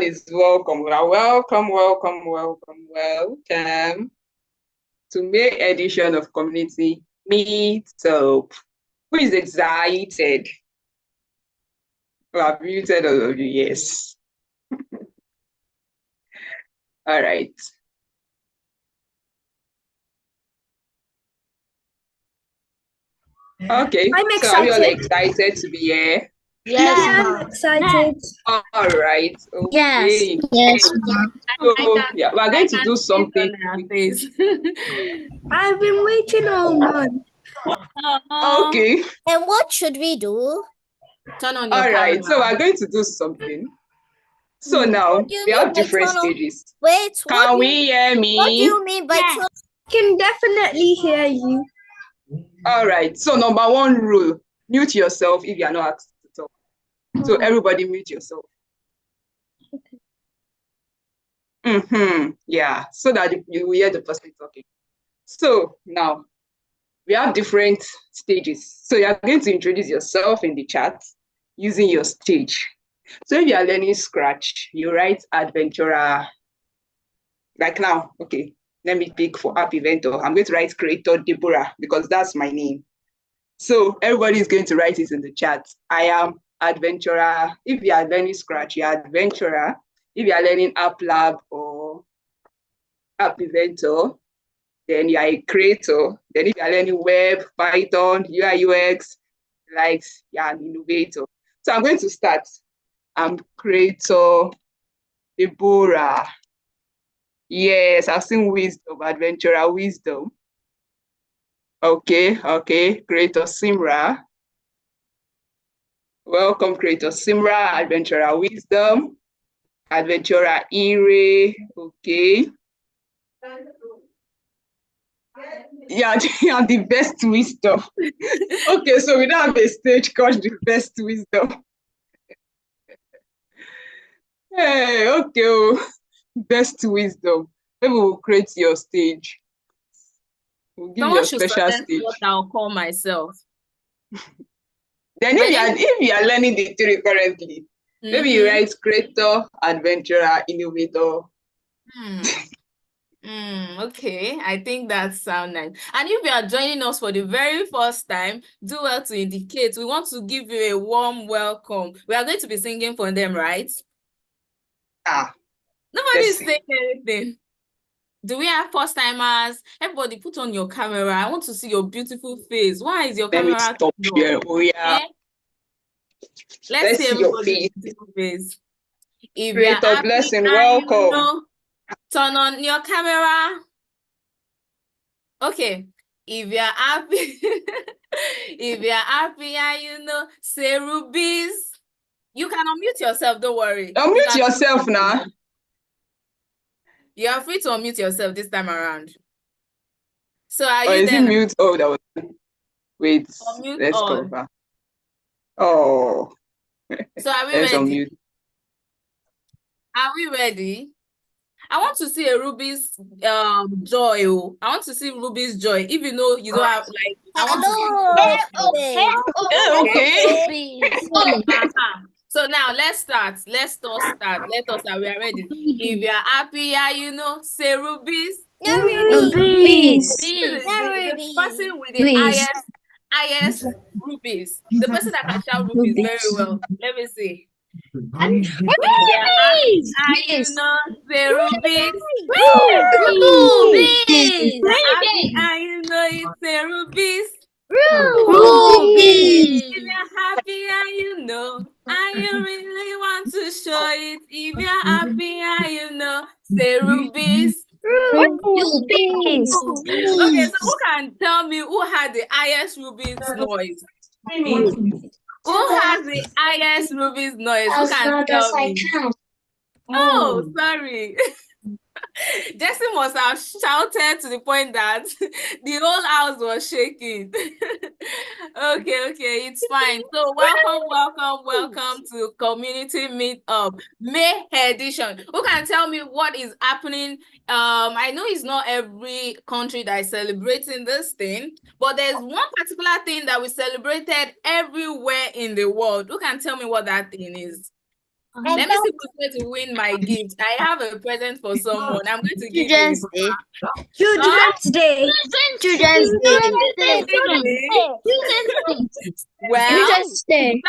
is welcome. Welcome to May edition of Community Meetup. Who is excited? Oh, I've muted all of you, yes. All right. Okay, I'm so are you all excited. excited to be here? Yes, I'm excited. All right. Yes. Okay. Yes. So, yeah, we're going to do something. I've been waiting all month. Okay. And what should we do? Turn on your All right. camera. So we're going to do something. So now we have different stages. Wait, Can we hear me? What do you mean by I can definitely hear you. All right. So number one rule, mute yourself if you are not asked to talk. So everybody mute yourself. Yeah, so that you will hear the person talking. So now we have different stages. So you are going to introduce yourself in the chat using your stage. So if you are learning Scratch, you write adventurer. Like now, okay, let me pick for app inventor. I'm going to write creator Deborah because that's my name. So everybody is going to write it in the chat. I am adventurer. If you are learning Scratch, you are adventurer. If you are learning App Lab or App Inventor, then you are a creator. Then if you are learning Web, Python, UI, UX, like you are an innovator. So I'm going to start. I'm creator Deborah. Yes, I've seen wisdom, adventurer wisdom. Okay, creator Simra. Welcome, creator Simra, adventurer wisdom, adventurer Ire, okay. Yeah, the best wisdom. Okay, so we don't have a stage called the best wisdom. Hey, okay, best wisdom. Maybe we'll create your stage. We'll give you a special stage. What I'll call myself. Then if you are learning the theory currently, maybe you write creator, adventurer, innovator. Okay, I think that sounds nice. And if you are joining us for the very first time, do well to indicate. We want to give you a warm welcome. We are going to be singing for them, right? Nobody is saying anything. Do we have first timers? Everybody put on your camera. I want to see your beautiful face. Why is your camera? Let me stop here. Oh, yeah. Let's see your beautiful face. If creator you're happy, blessing, welcome. Turn on your camera. Okay. If you're happy, if you're happy and say rubies. You can unmute yourself, don't worry. Unmute yourself now. You are free to unmute yourself this time around. So are you is there? It mute? Oh, that was wait. Unmute let's all. cover. Oh. So are we ready? Unmute. Are we ready? I want to see a Ruby's joy. I want to see Ruby's joy. If you know you don't have like I want to see. So now let's start. Let us start. Let us we are ready. If you are happy, say Ruby's. Rubies. The person with the highest rubies. The person that can shout rubies very well. Let me see. Rubies. Say rubies. It's a rubies. Rubies. If you're happy and you really want to show it. If you're happy and say rubies. Rubies. Okay, so who can tell me who had the highest rubies noise? Who has the highest rubies noise? Who can tell me? Oh, sorry. Jesse must have shouted to the point that the whole house was shaking. Okay, it's fine. So welcome to Community Meetup May edition. Who can tell me what is happening? I know it's not every country that is celebrating this thing, but there's one particular thing that we celebrated everywhere in the world. Who can tell me what that thing is? Let me see who's going to win my gift. I have a present for someone. I'm going to give Children's you. Day. Children's Day. Children's Day. Well, Children's Day.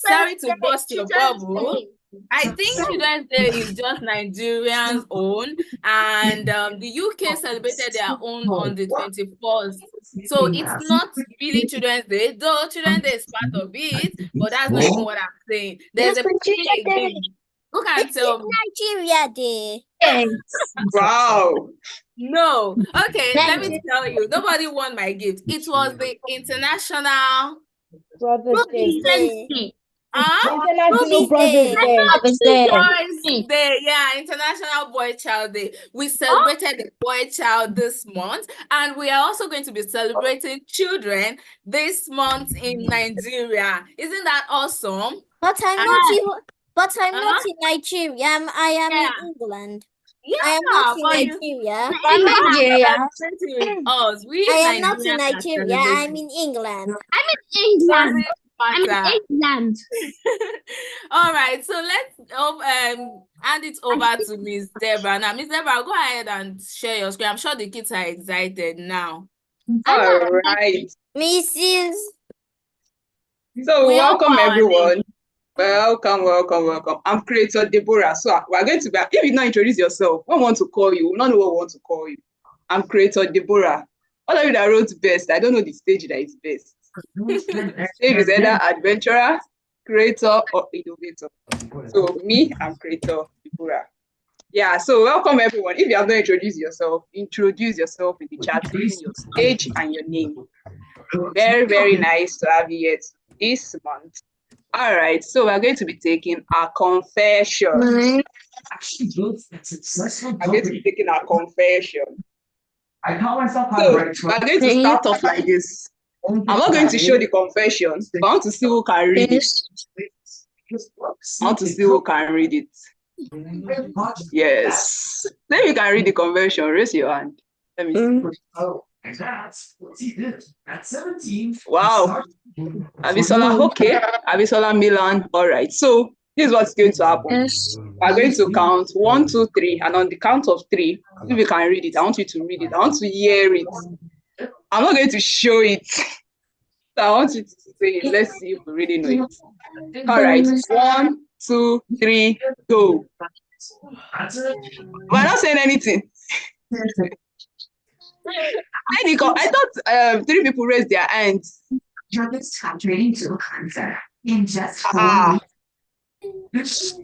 sorry to burst your bubble. I think Children's Day is just Nigerians' own, and the UK celebrated their own on the 21st. So it's not really Children's Day, though Children's Day is part of it, but that's not even what I'm saying. There's a play again. Who can tell me? Nigeria Day. Wow. No. Okay, let me tell you. Nobody won my gift. It was the International Brothers Day. International Brothers Day. Boys Day. Yeah, International Boy Child Day. We celebrated the boy child this month, and we are also going to be celebrating children this month in Nigeria. Isn't that awesome? But I'm not in Nigeria. I am Yeah. in England. Yeah, I am not in but Nigeria. I'm Nigeria. Us. We I am not in Nigerians are Nigeria. I'm in England. celebrating. Matter. England. All right, so let's hand it over to Miss Deborah. Now, Miss Deborah, go ahead and share your screen. I'm sure the kids are excited now. All right. Mrs. So We all welcome call our everyone. Welcome. I'm Creator Deborah. So we're going to be, if you not introduce yourself, we want to call you. We don't know what we want to call you. I'm Creator Deborah. All of you that wrote best, I don't know the stage that is best. Stage is either adventurer, creator, or innovator. So me, I'm Creator Deborah. Yeah, so welcome everyone. If you have not introduced yourself, introduce yourself in the chat using your stage and your name. Very, very nice to have you here this month. All right, so we're going to be taking our confession. We're going to be taking our confession. I call myself So we're going to start off like this. I'm not going to show the confession, but I want to see who can read it. I want to see who can read it. Yes. Then you can read the confession. Raise your hand. Let me see. Oh, and that's what he did at 17. Wow. Abisola, okay. Abisola Milan. All right. So this is what's going to happen. We're going to count 1, 2, 3, and on the count of 3, if you can read it, I want you to read it. I want to hear it. I'm not going to show it. So I want you to say it. Let's see if we really know it. All right. 1, 2, 3, go. We're not saying anything. I thought 3 people raised their hands. Druggist hydrating to a cleanser in just 4 Ah. weeks.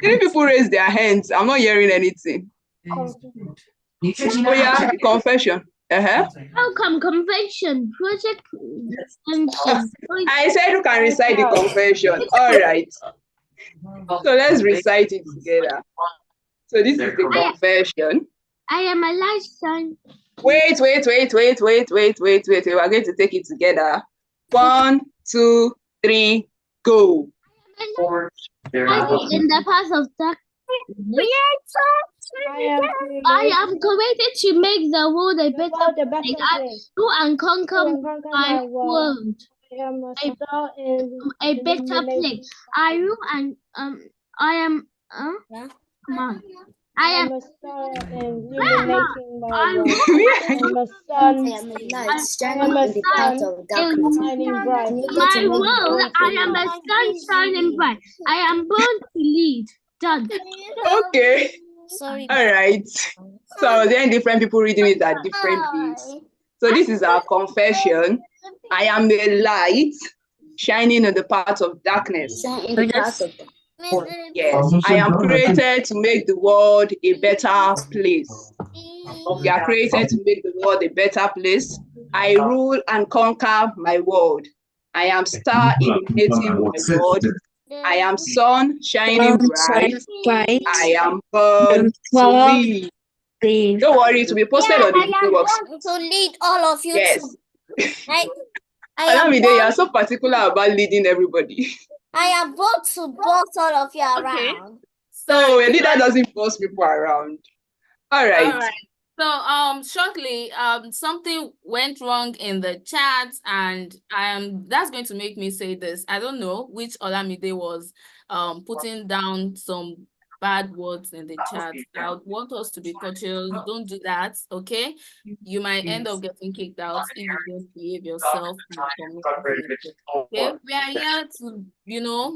3 people raised their hands. I'm not hearing anything. Neutrogena Oh yeah, hydrating. confession. Welcome convention project. I said you can recite the confession. All right. So let's recite it together. So this is the confession. I am a lifetime. Wait. We're going to take it together. 1, 2, 3, go. Or they're I not. in the path of darkness. I am committed to make the world a better place. I do and conquer my world. A better place. I rule and I am come on. I am a star and illuminating my world. I'm a sun. I am a light shining in the path of darkness. Shining bright. my world. I am a sun shining bright. I am born to lead. Done. Okay. Sorry. All right. So then different people reading it at different pace. So this is our confession. I am a light shining in the path of darkness. In the path of Yes, I am created to make the world a better place. We are created to make the world a better place. I rule and conquer my world. I am star illuminating my world. I am sun shining bright. I am bird to lead. Don't worry, to be posted on the video box. to lead all of you. Yes. I am Alamide, you are so particular about leading everybody. I am born to boss all of you around. So a leader doesn't boss people around. All right. All right. So shortly, something went wrong in the chat, and that's going to make me say this. I don't know which Olamide was putting down some bad words in the chat. I would want us to be cautious. Don't do that, okay? You might end up getting kicked out if you don't behave yourself in the community. Okay, we are here to,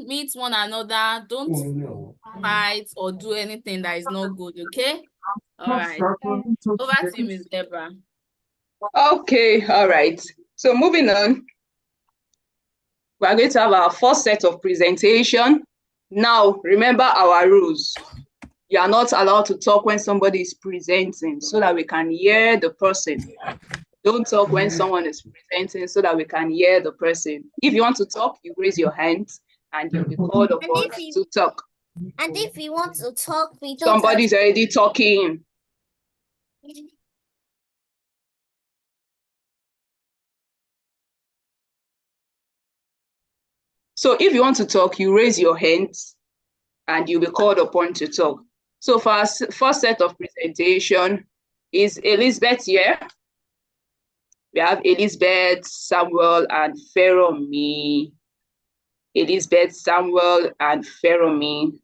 meet one another. Don't fight or do anything that is not good, okay? All right. Over to you, Ms. Deborah. Okay, all right. So moving on, we are going to have our first set of presentation. Now, remember our rules. You are not allowed to talk when somebody is presenting so that we can hear the person. Don't talk when someone is presenting so that we can hear the person. If you want to talk, you raise your hand and you'll be called upon to talk. And if we want to talk, we don't Somebody's already talking. So if you want to talk, you raise your hand and you'll be called upon to talk. So for our first set of presentation, is Elizabeth here? We have Elizabeth, Samuel, and Feromi. Elizabeth, Samuel, and Feromi.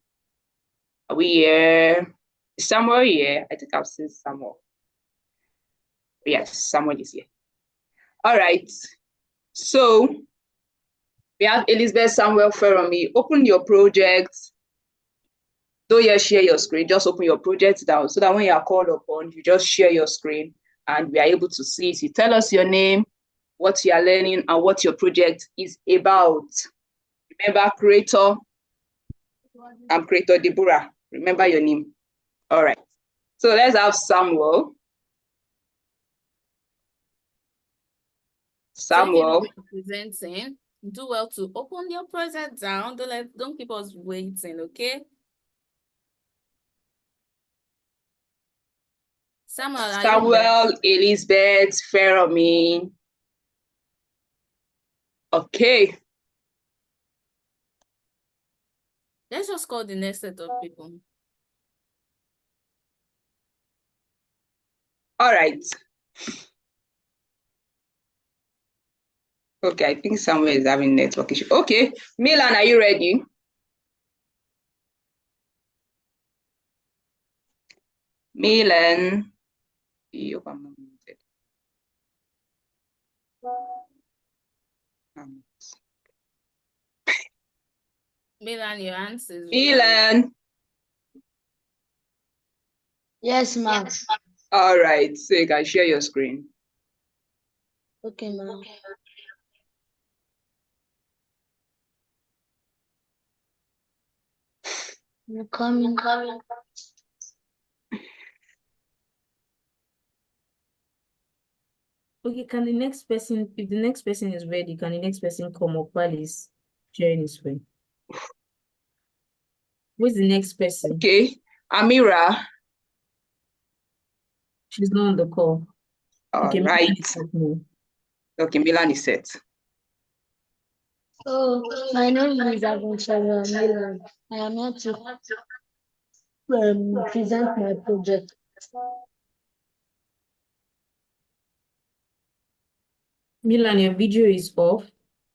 Are we here? Is Samuel here? I think I've seen Samuel. Yes, Samuel is here. All right. So we have Elizabeth, Samuel, Feromi. Open your project. Don't yet share your screen. Just open your project down so that when you are called upon, you just share your screen and we are able to see it. You tell us your name, what you are learning, and what your project is about. Remember, creator. I'm creator Deborah. Remember your name. All right. So let's have Samuel. Samuel. So presenting. Do well to open your project down. Don't keep us waiting, okay? Samuel, Elizabeth, Feromi. Okay. Let's just call the next set of people. All right. Okay, I think Samuel is having network issue. Okay, Milan, are you ready? Milan. I hope I'm not muted. Milan, your answer. Milan. Yes, ma'am. All right, so you can share your screen. Okay, ma'am. You're coming. Okay, can the next person, if the next person is ready, can the next person come up while he's sharing his screen? Who's the next person? Okay, Amira. She's not on the call. All okay, right. Okay, Milan is set. So, my name is Agunshaga Milan. I am here to present my project. Milan, your video is off,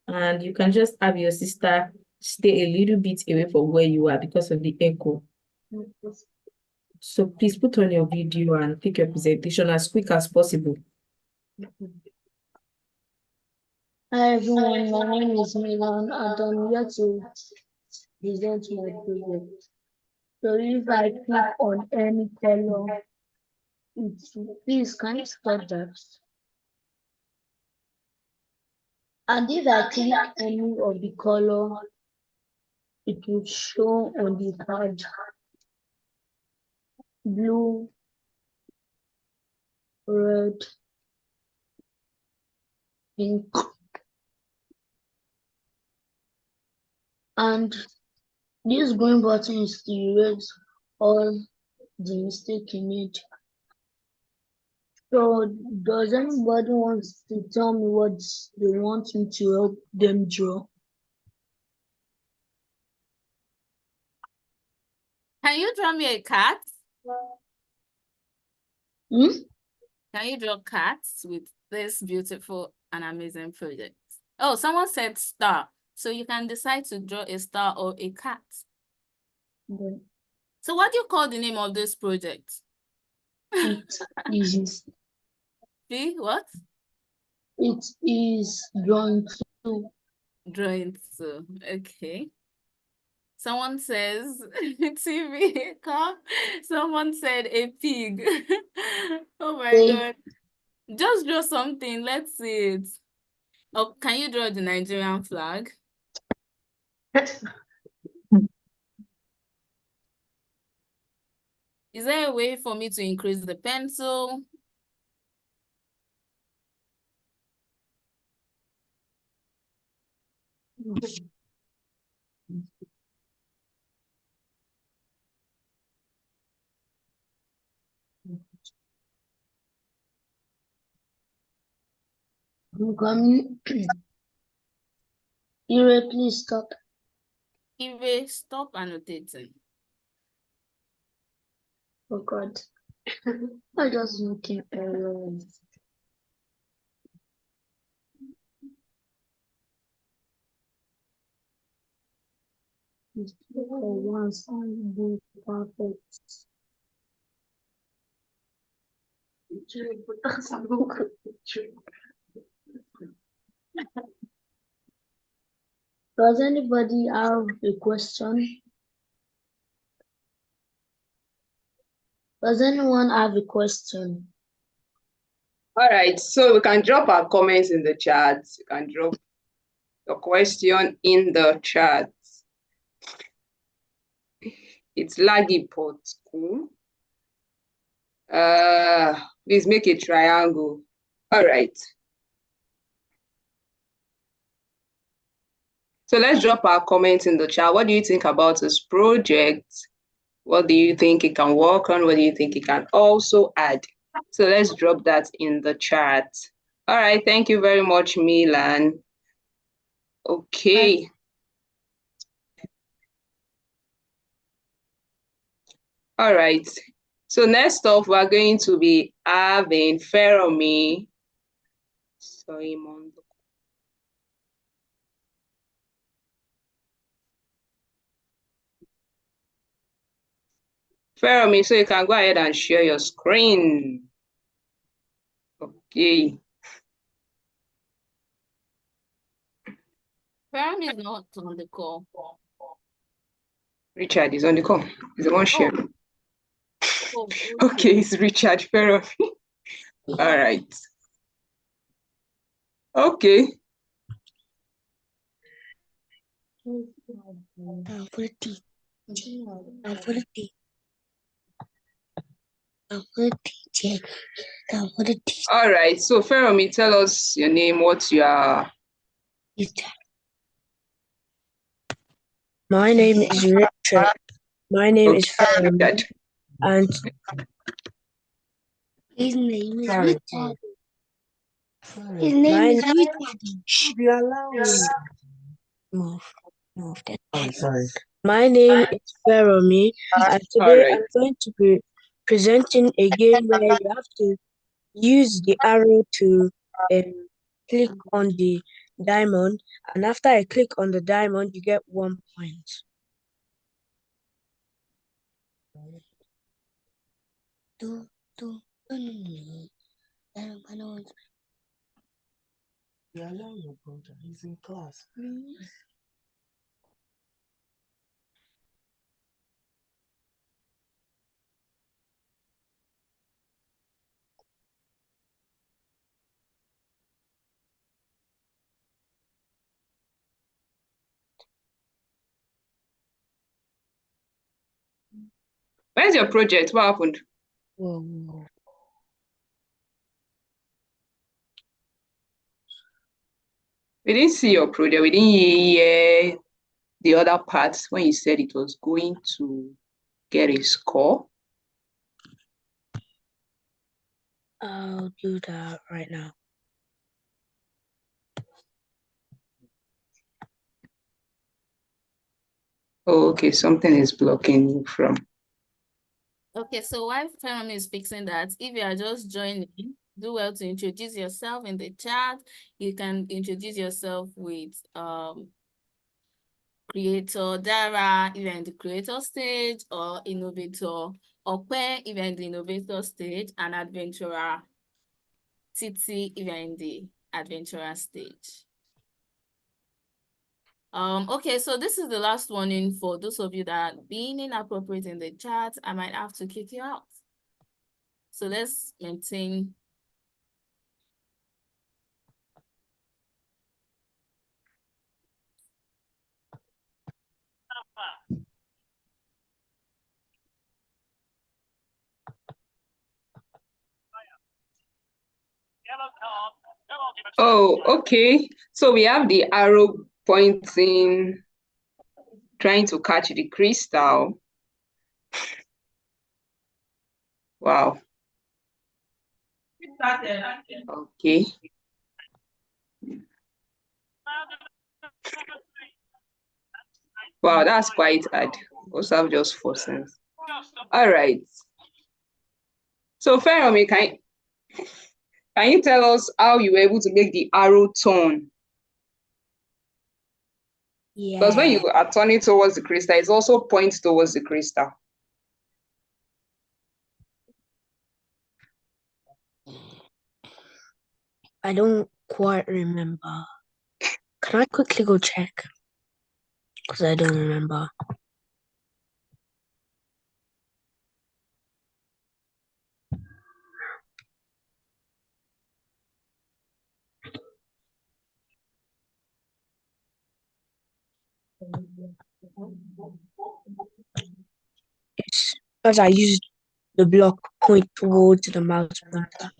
and you can just have your sister stay a little bit away from where you are because of the echo. So please put on your video and take your presentation as quick as possible. Hi everyone, my name is Milan and I'm here to present my project. So if I click on any color, please can you stop that? And if I click any of the color, it will show on the card blue, red, pink, and this green button is to erase all the mistake you made. So does anybody want to tell me what they want me to help them draw? Can you draw me a cat? Hmm? Can you draw cats with this beautiful and amazing project? Oh, someone said star. So you can decide to draw a star or a cat. So what do you call the name of this project? What? It is drawing two. Drawing two. Okay. Someone says TV car. Someone said a pig. Oh my God. Just draw something. Let's see it. Oh, can you draw the Nigerian flag? Is there a way for me to increase the pencil? Ire, please stop. Ire, stop annotating. Oh God. I just looking errors. For once, I'm being perfect. Does anybody have a question? Does anyone have a question? All right, so we can drop our comments in the chat. You can drop your question in the chat. It's laggy pot school. Please make a triangle. All right. So let's drop our comments in the chat. What do you think about this project? What do you think it can work on? What do you think it can also add? So let's drop that in the chat. All right, thank you very much, Milan. Okay. All right. So next off, we're going to be having Feromi. Sorry, Mondo. Feromi, so you can go ahead and share your screen. Okay. Feromi is not on the call. Richard is on the call. He's the one sharing. Oh, okay, it's Richard Feromi. All right. Okay. All right. So Feromi, tell us your name, what you are. My name is Richard. My name is Feromi. And his name is Richard. His name is Richard. Move that. I'm sorry. My name is Feromi, and today I'm going to be presenting a game where you have to use the arrow to click on the diamond, and after I click on the diamond, you get 1 point. He's in class. Where's your project? What happened? Whoa. We didn't see your project. We didn't hear the other parts when you said it was going to get a score. I'll do that right now. Oh, okay, something is blocking you from. okay, so while Feromi is fixing that, if you are just joining, do well to introduce yourself in the chat. You can introduce yourself with Creator Dara, if you're in the creator stage, or innovator Okwe, if you're in the innovator stage, and adventurer Titi, if you're in the adventurer stage. Okay, so this is the last warning for those of you that are being inappropriate in the chat. I might have to kick you out. So let's maintain. Oh, okay. So we have the arrow pointing, trying to catch the crystal. Wow. Okay. Wow, that's quite hard. Also have just 4 cents. All right. So Feromi, can you tell us how you were able to make the arrow turn? Because when you are turning towards the crystal, it also points towards the crystal. I don't quite remember. Can I quickly go check? Because I don't remember. Yes, because I used the block point towards the mouse pointer.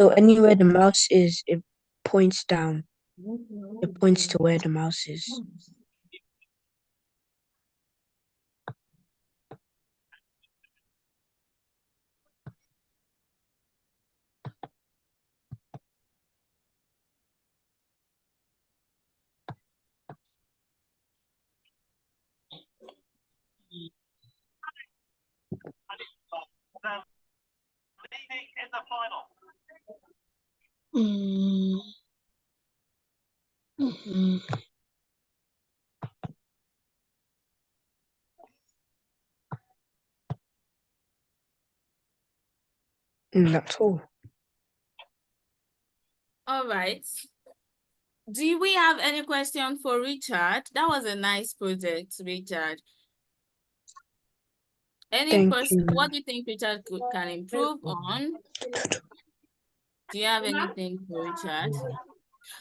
So anywhere the mouse is, it points down. It points to where the mouse is. Mm. Mhm. That's all. All right. Do we have any question for Richard? That was a nice project, Richard. Thank you. What do you think Richard can improve on? Do you have anything for Richard?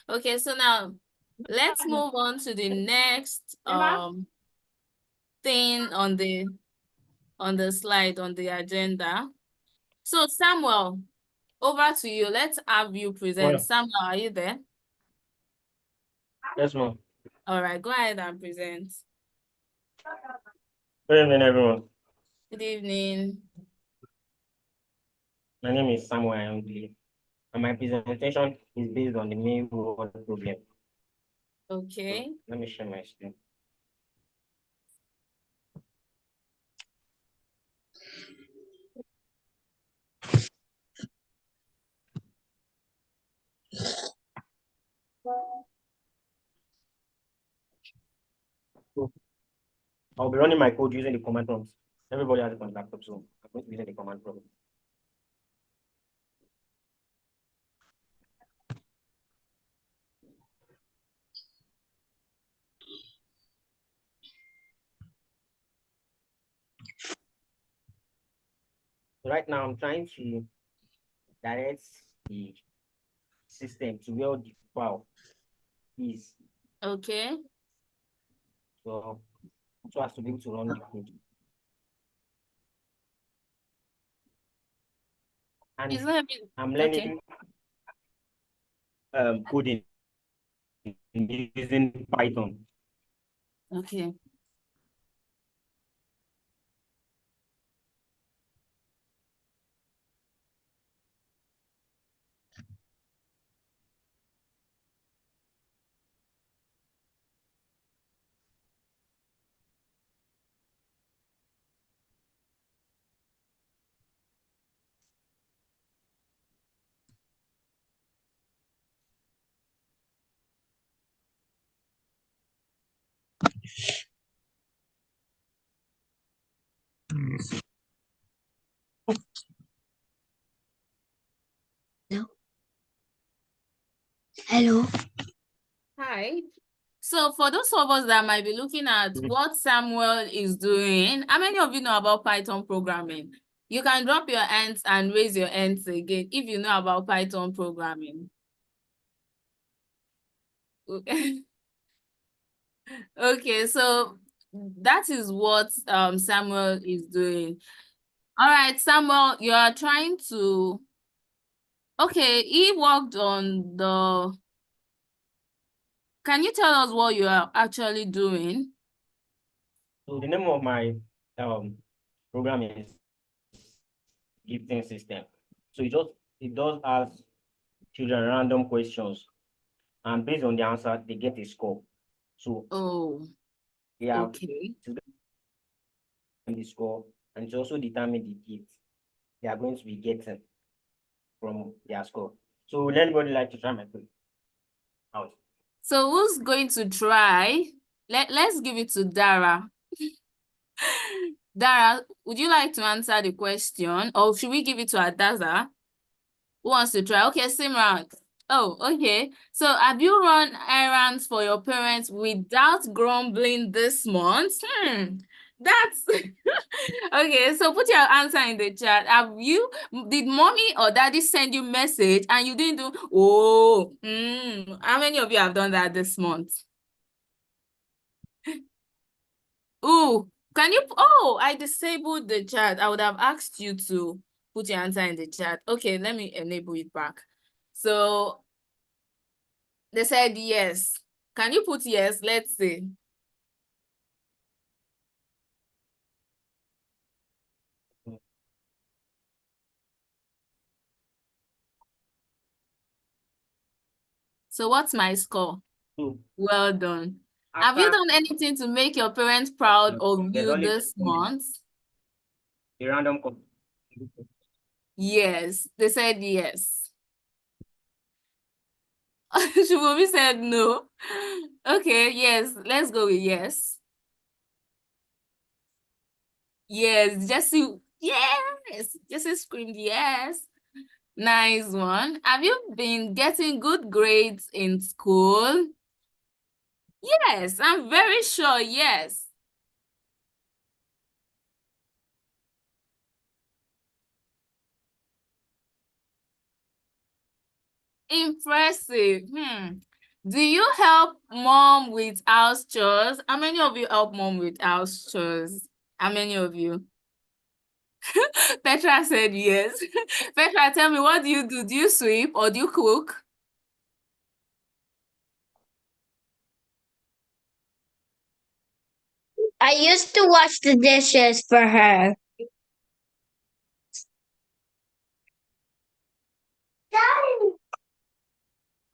Okay, so now let's move on to the next thing on the slide, on the agenda. So Samuel, over to you. Let's have you present. Well, Samuel, are you there? yes, ma'am. All right, go ahead and present. Good evening, everyone. Good evening. My name is Samuel Ayondele, and my presentation is based on the main world problem. Okay. So, let me share my screen. So, I'll be running my code using the command prompts. Everybody has a laptop, so I'm going to be using the command prompt. So right now, I'm trying to direct the system to where the file is. Okay. So as to be able to run the code. And I'm learning coding using Python. Okay. No. Hello. Hi. So for those of us that might be looking at what Samuel is doing, how many of you know about Python programming? You can drop your hands and raise your hands again if you know about Python programming. Okay, so that is what Samuel is doing. All right, Samuel, you are trying to... Okay, he worked on the... Can you tell us what you are actually doing? So the name of my program is gifting system. So it does ask children random questions, and based on the answer, they get a score. So Okay. The score, and to also determine the gift they are going to be getting from their score. So would anybody like to try my quiz out? So who's going to try? Let's give it to Dara. Dara, would you like to answer the question, or should we give it to Adaza? Who wants to try? Okay, Simran. Oh, okay. So have you run errands for your parents without grumbling this month? That's okay. So put your answer in the chat. Did mommy or daddy send you message and you didn't do? Oh, how many of you have done that this month? Oh, can you? Oh, I disabled the chat. I would have asked you to put your answer in the chat. Okay, let me enable it back. So they said yes. Can you put yes? Let's see. So what's my score? 2. Well done. Have you done anything to make your parents proud of you this month? A random. Yes, they said yes. Shubomi said no. Okay, yes, let's go with yes. Yes, Jesse, yes. Jesse screamed yes. Nice one. Have you been getting good grades in school? Yes, I'm very sure, yes. Impressive. Do you help mom with house chores? How many of you help mom with house chores? How many of you? Petra said yes. Petra, tell me, what do you do? Do you sweep or do you cook? I used to wash the dishes for her.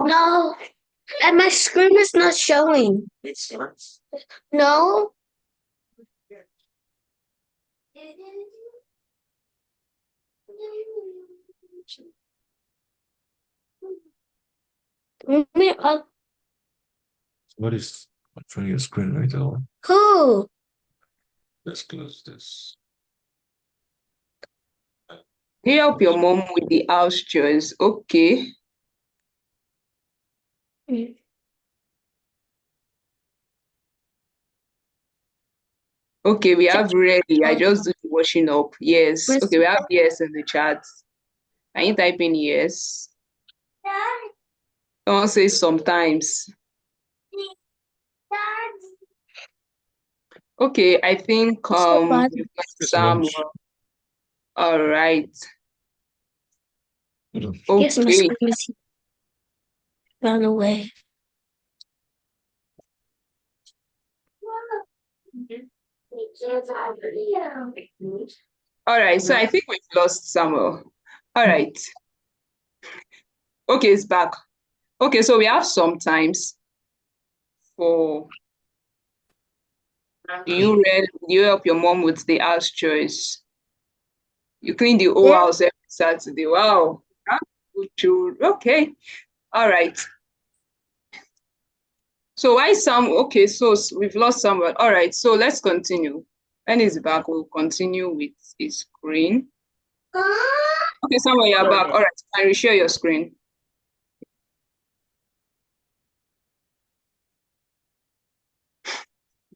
No, and my screen is not showing. No. What is on your screen right now? Who? Let's close this. Do you help your mom with the house chores? Okay. Okay, we have ready. I just do the washing up. Yes. Okay, we have yes in the chat. Can you type in yes? Someone says sometimes. Okay, I think Samuel. All right. Okay. Run away. All right, so I think we've lost Samuel. All right. Okay, it's back. Okay, so we have sometimes for do you help your mom with the house chores? You clean the whole house every Saturday. Wow. Good children. Okay. All right. So why some? Okay, so we've lost someone. All right, so let's continue. When he's back, we'll continue with his screen. Okay, Samuel, you're back. All right, can you share your screen?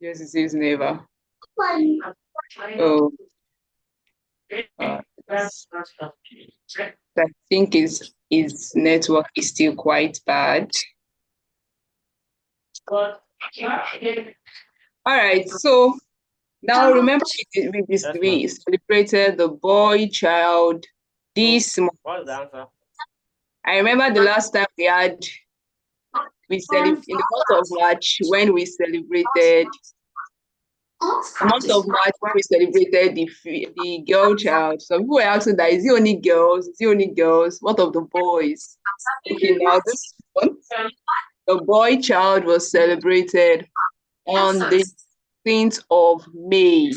Yes, it says never. Oh, I think his network is still quite bad. All right, so now remember we celebrated the boy child this month. What's the answer? I remember the last time we celebrated in the month of March when we celebrated the girl child. Some people were asking that, is it only girls? Is it only girls? What of the boys? Okay, now this one, the boy child was celebrated on the 16th of May.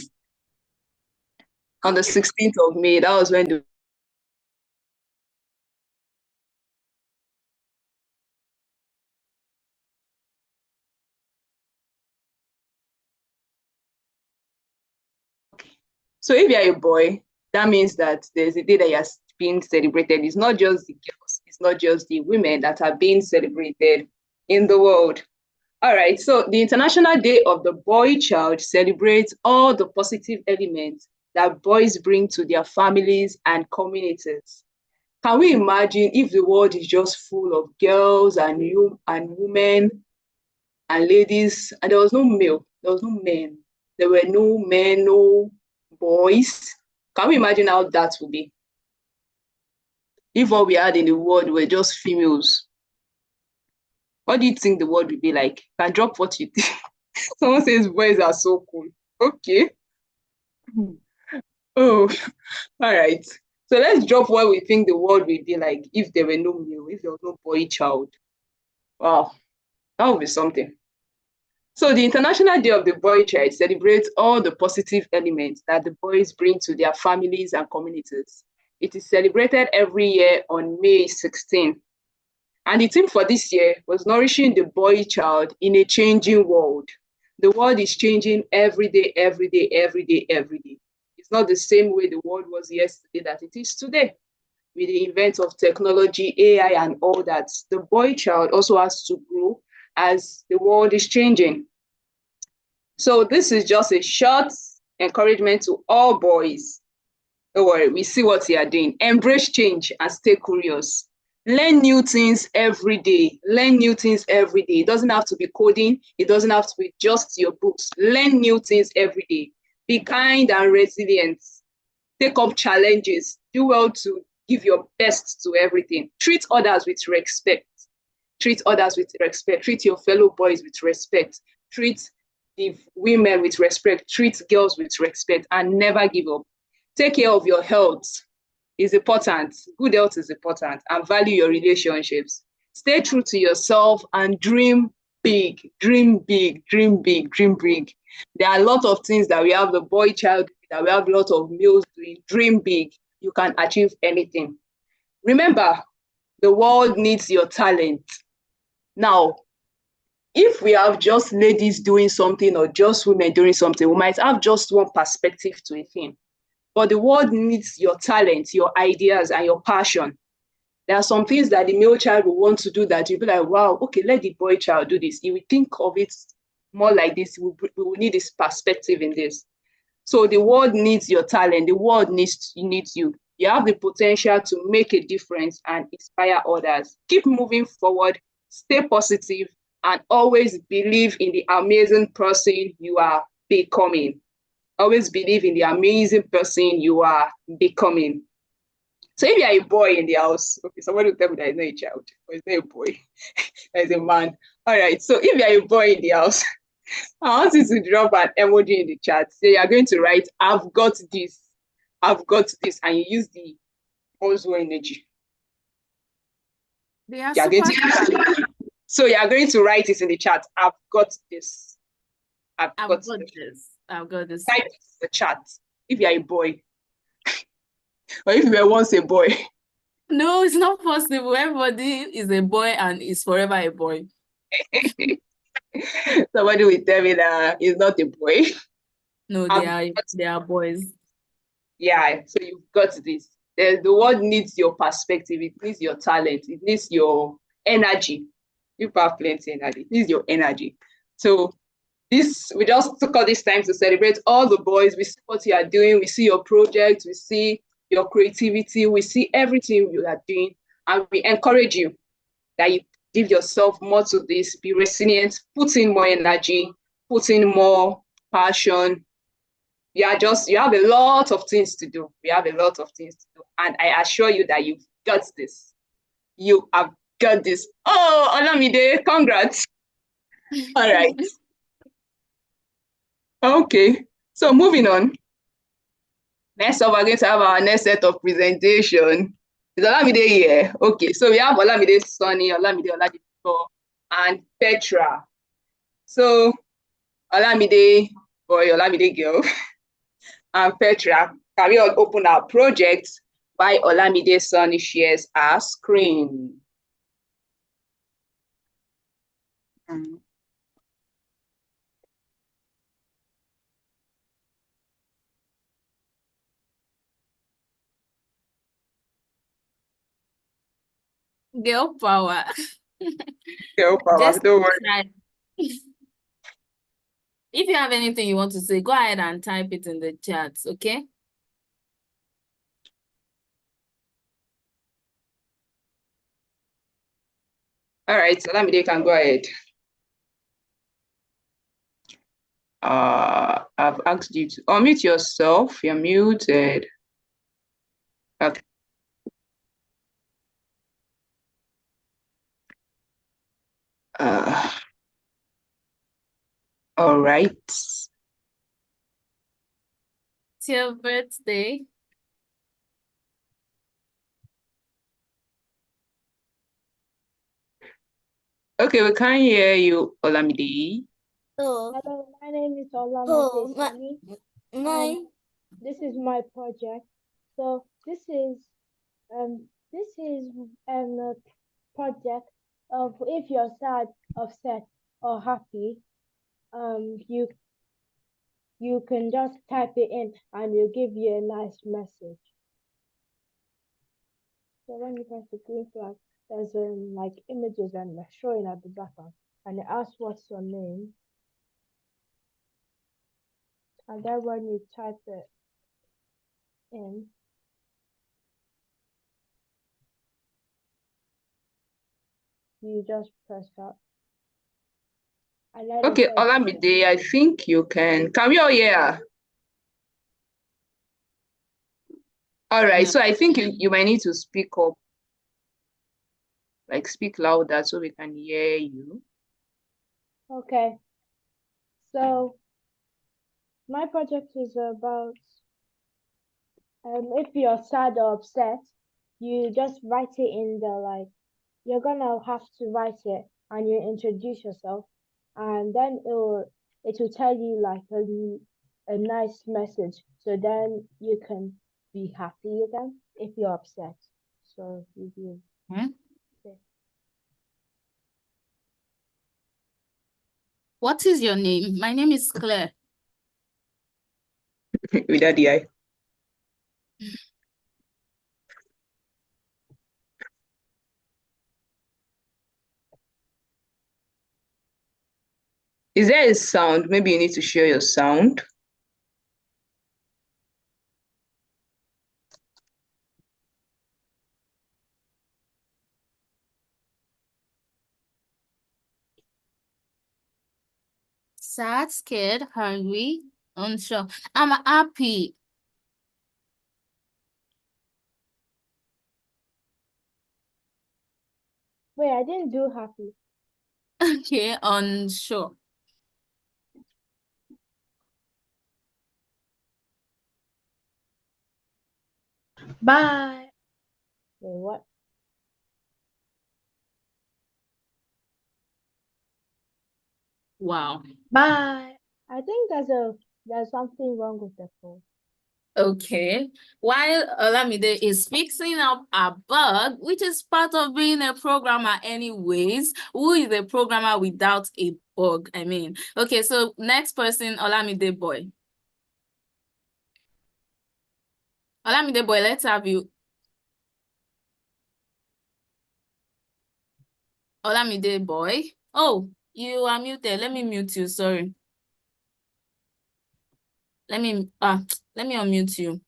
On the 16th of May, that was when the So if you're a boy, that means that there's a day that you're being celebrated. It's not just the girls, it's not just the women that are being celebrated in the world. All right, so the International Day of the Boy Child celebrates all the positive elements that boys bring to their families and communities. Can we imagine if the world is just full of girls and women and ladies, and there was no male, there was no men, there were no men, no boys? Can we imagine how that would be? If all we had in the world were just females, what do you think the world would be like? Can drop what you think. Someone says boys are so cool. Okay. Oh, all right. So let's drop what we think the world would be like if there were no male, if there was no boy child. Wow, that would be something. So the International Day of the Boy Child celebrates all the positive elements that the boys bring to their families and communities. It is celebrated every year on May 16. And the theme for this year was nourishing the boy child in a changing world. The world is changing every day, every day, every day, every day. It's not the same way the world was yesterday that it is today. With the advent of technology, AI, and all that, the boy child also has to grow as the world is changing. So this is just a short encouragement to all boys. Don't worry, we see what you are doing. Embrace change and stay curious. Learn new things every day. Learn new things every day. It doesn't have to be coding. It doesn't have to be just your books. Learn new things every day. Be kind and resilient. Take up challenges. Do well to give your best to everything. Treat others with respect. Treat others with respect. Treat your fellow boys with respect. Treat the women with respect. Treat girls with respect, and never give up. Take care of your health. Is important. Good health is important, and value your relationships. Stay true to yourself and dream big, dream big, dream big, dream big. There are a lot of things that we have the boy child, that we have a lot of males doing. Dream big. You can achieve anything. Remember, the world needs your talent. Now, if we have just ladies doing something or just women doing something, we might have just one perspective to a thing. But the world needs your talent, your ideas, and your passion. There are some things that the male child will want to do that you'll be like, wow, okay, let the boy child do this. He will think of it more like this. We will need this perspective in this. So the world needs your talent. The world needs you. You have the potential to make a difference and inspire others. Keep moving forward, stay positive, and always believe in the amazing person you are becoming. Always believe in the amazing person you are becoming. So if you're a boy in the house, okay, somebody will tell me that it's not a child, or it's not a boy, it's a man. All right, so if you're a boy in the house, I want you to drop an emoji in the chat. So you're going to write, I've got this, and you use the also energy. They are You're going to, so you're going to write it in the chat. I've got this. I've got this. I've got this. Type it in the chat if you're a boy. Or if you were once a boy. No, it's not possible. Everybody is a boy and is forever a boy. Somebody will tell me that he's not a boy. No, they are boys. Yeah, so you've got this. The world needs your perspective, it needs your talent, it needs your energy. You have plenty energy, it needs your energy. So this, we just took all this time to celebrate all the boys. We see what you are doing, we see your project, we see your creativity, we see everything you are doing, and we encourage you that you give yourself more to this, be resilient, put in more energy, put in more passion. You have a lot of things to do. We have a lot of things to do. And I assure you that you've got this. You have got this. Oh, Olamide, congrats. All right. Okay. So moving on. Next up, we're going to have our next set of presentation. Is Olamide here? Okay. So we have Olamide Sonny, Olamide Oladipo, and Petra. So Olamide boy, Olamide girl, and Petra, can we all open our project by Olamide Sonny shares our screen? Girl power. Girl power, Just don't worry. type. If you have anything you want to say, go ahead and type it in the chat, okay? All right, so Olamide can go ahead. I've asked you to unmute yourself. You're muted. Okay. All right. It's your birthday. Okay, we can't hear you, Olamide. Oh, Hello, my name is Olamide oh, Sani. my, This is my project. So this is a project of if you're sad, upset, or happy, you can just type it in and it'll give you a nice message. So when you press the green flag, there's like images and they're showing at the background, and it asks what's your name, and then when you type it in, you just press that. And then Okay, Olamide, I think you can. Can we all hear? All right, so I think you might need to speak up, like speak louder so we can hear you. Okay. So my project is about if you're sad or upset, you just write it in the you're gonna have to write it and you introduce yourself, and then it will tell you like a nice message, so then you can be happy again if you're upset. So you do. What is your name? My name is Claire. Without the eye. Is there a sound? Maybe you need to share your sound. Sad, scared, hungry, unsure. I'm happy. Wait, I didn't do happy. Okay, unsure. Bye. Wait, what? Wow. Bye. I think there's something wrong with the phone. Okay. While Olamide is fixing up a bug, which is part of being a programmer anyways. Who is a programmer without a bug? I mean, okay, so next person, Olamide boy. Olamide boy, let's have you. Olamide boy. Oh, you are muted. Let me mute you. Sorry. Let me unmute you.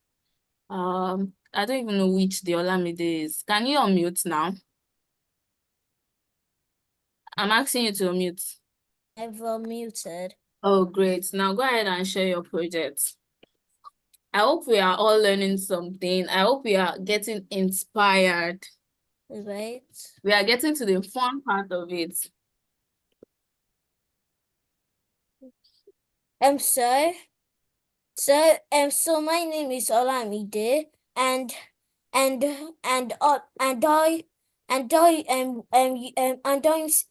I don't even know which the Olamide is. Can you unmute now? I'm asking you to unmute. I've unmuted. Oh, great. Now go ahead and share your project. I hope we are all learning something. I hope we are getting inspired. Right. We are getting to the fun part of it. So my name is Olamide, and and and I I'm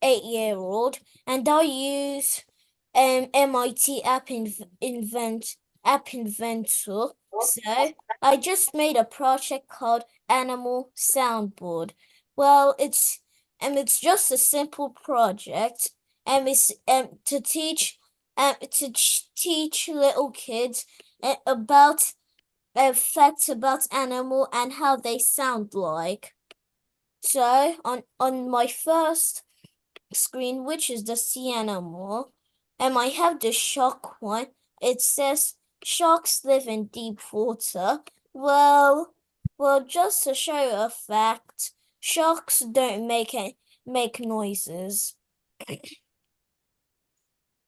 8-year-old, and I use MIT App Inventor. So I just made a project called Animal Soundboard. Well, it's just a simple project, and it's teach little kids about facts about animal and how they sound like. So on my first screen, which is the sea animal, and I have the shark one. It says sharks live in deep water. Well, just to show you a fact, sharks don't make noises.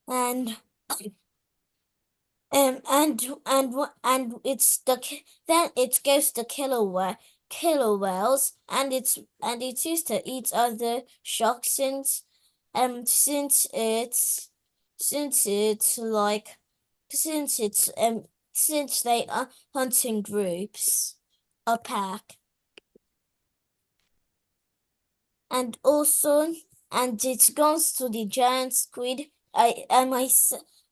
And and it's then it goes to killer whales, and it's used to eat other sharks since it's like since it's since they are hunting groups, a pack. And also, and it goes to the giant squid. I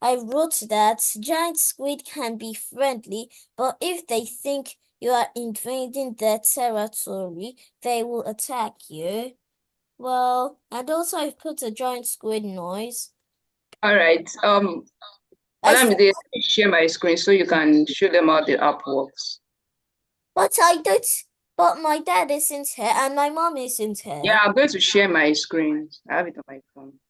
wrote that giant squid can be friendly, but if they think you are invading their territory, they will attack you. Well, and also I've put a giant squid noise. All right. Olamide, share my screen so you can show them how the app works. But my dad isn't here and my mom isn't here. Yeah, I'm going to share my screen. I have it on my phone.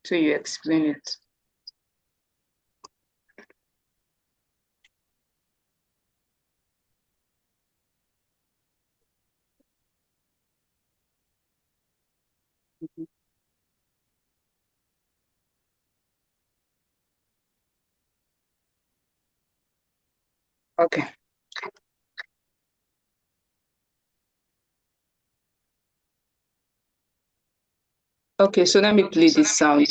So you explain it. Okay. Okay, so let me play this sound.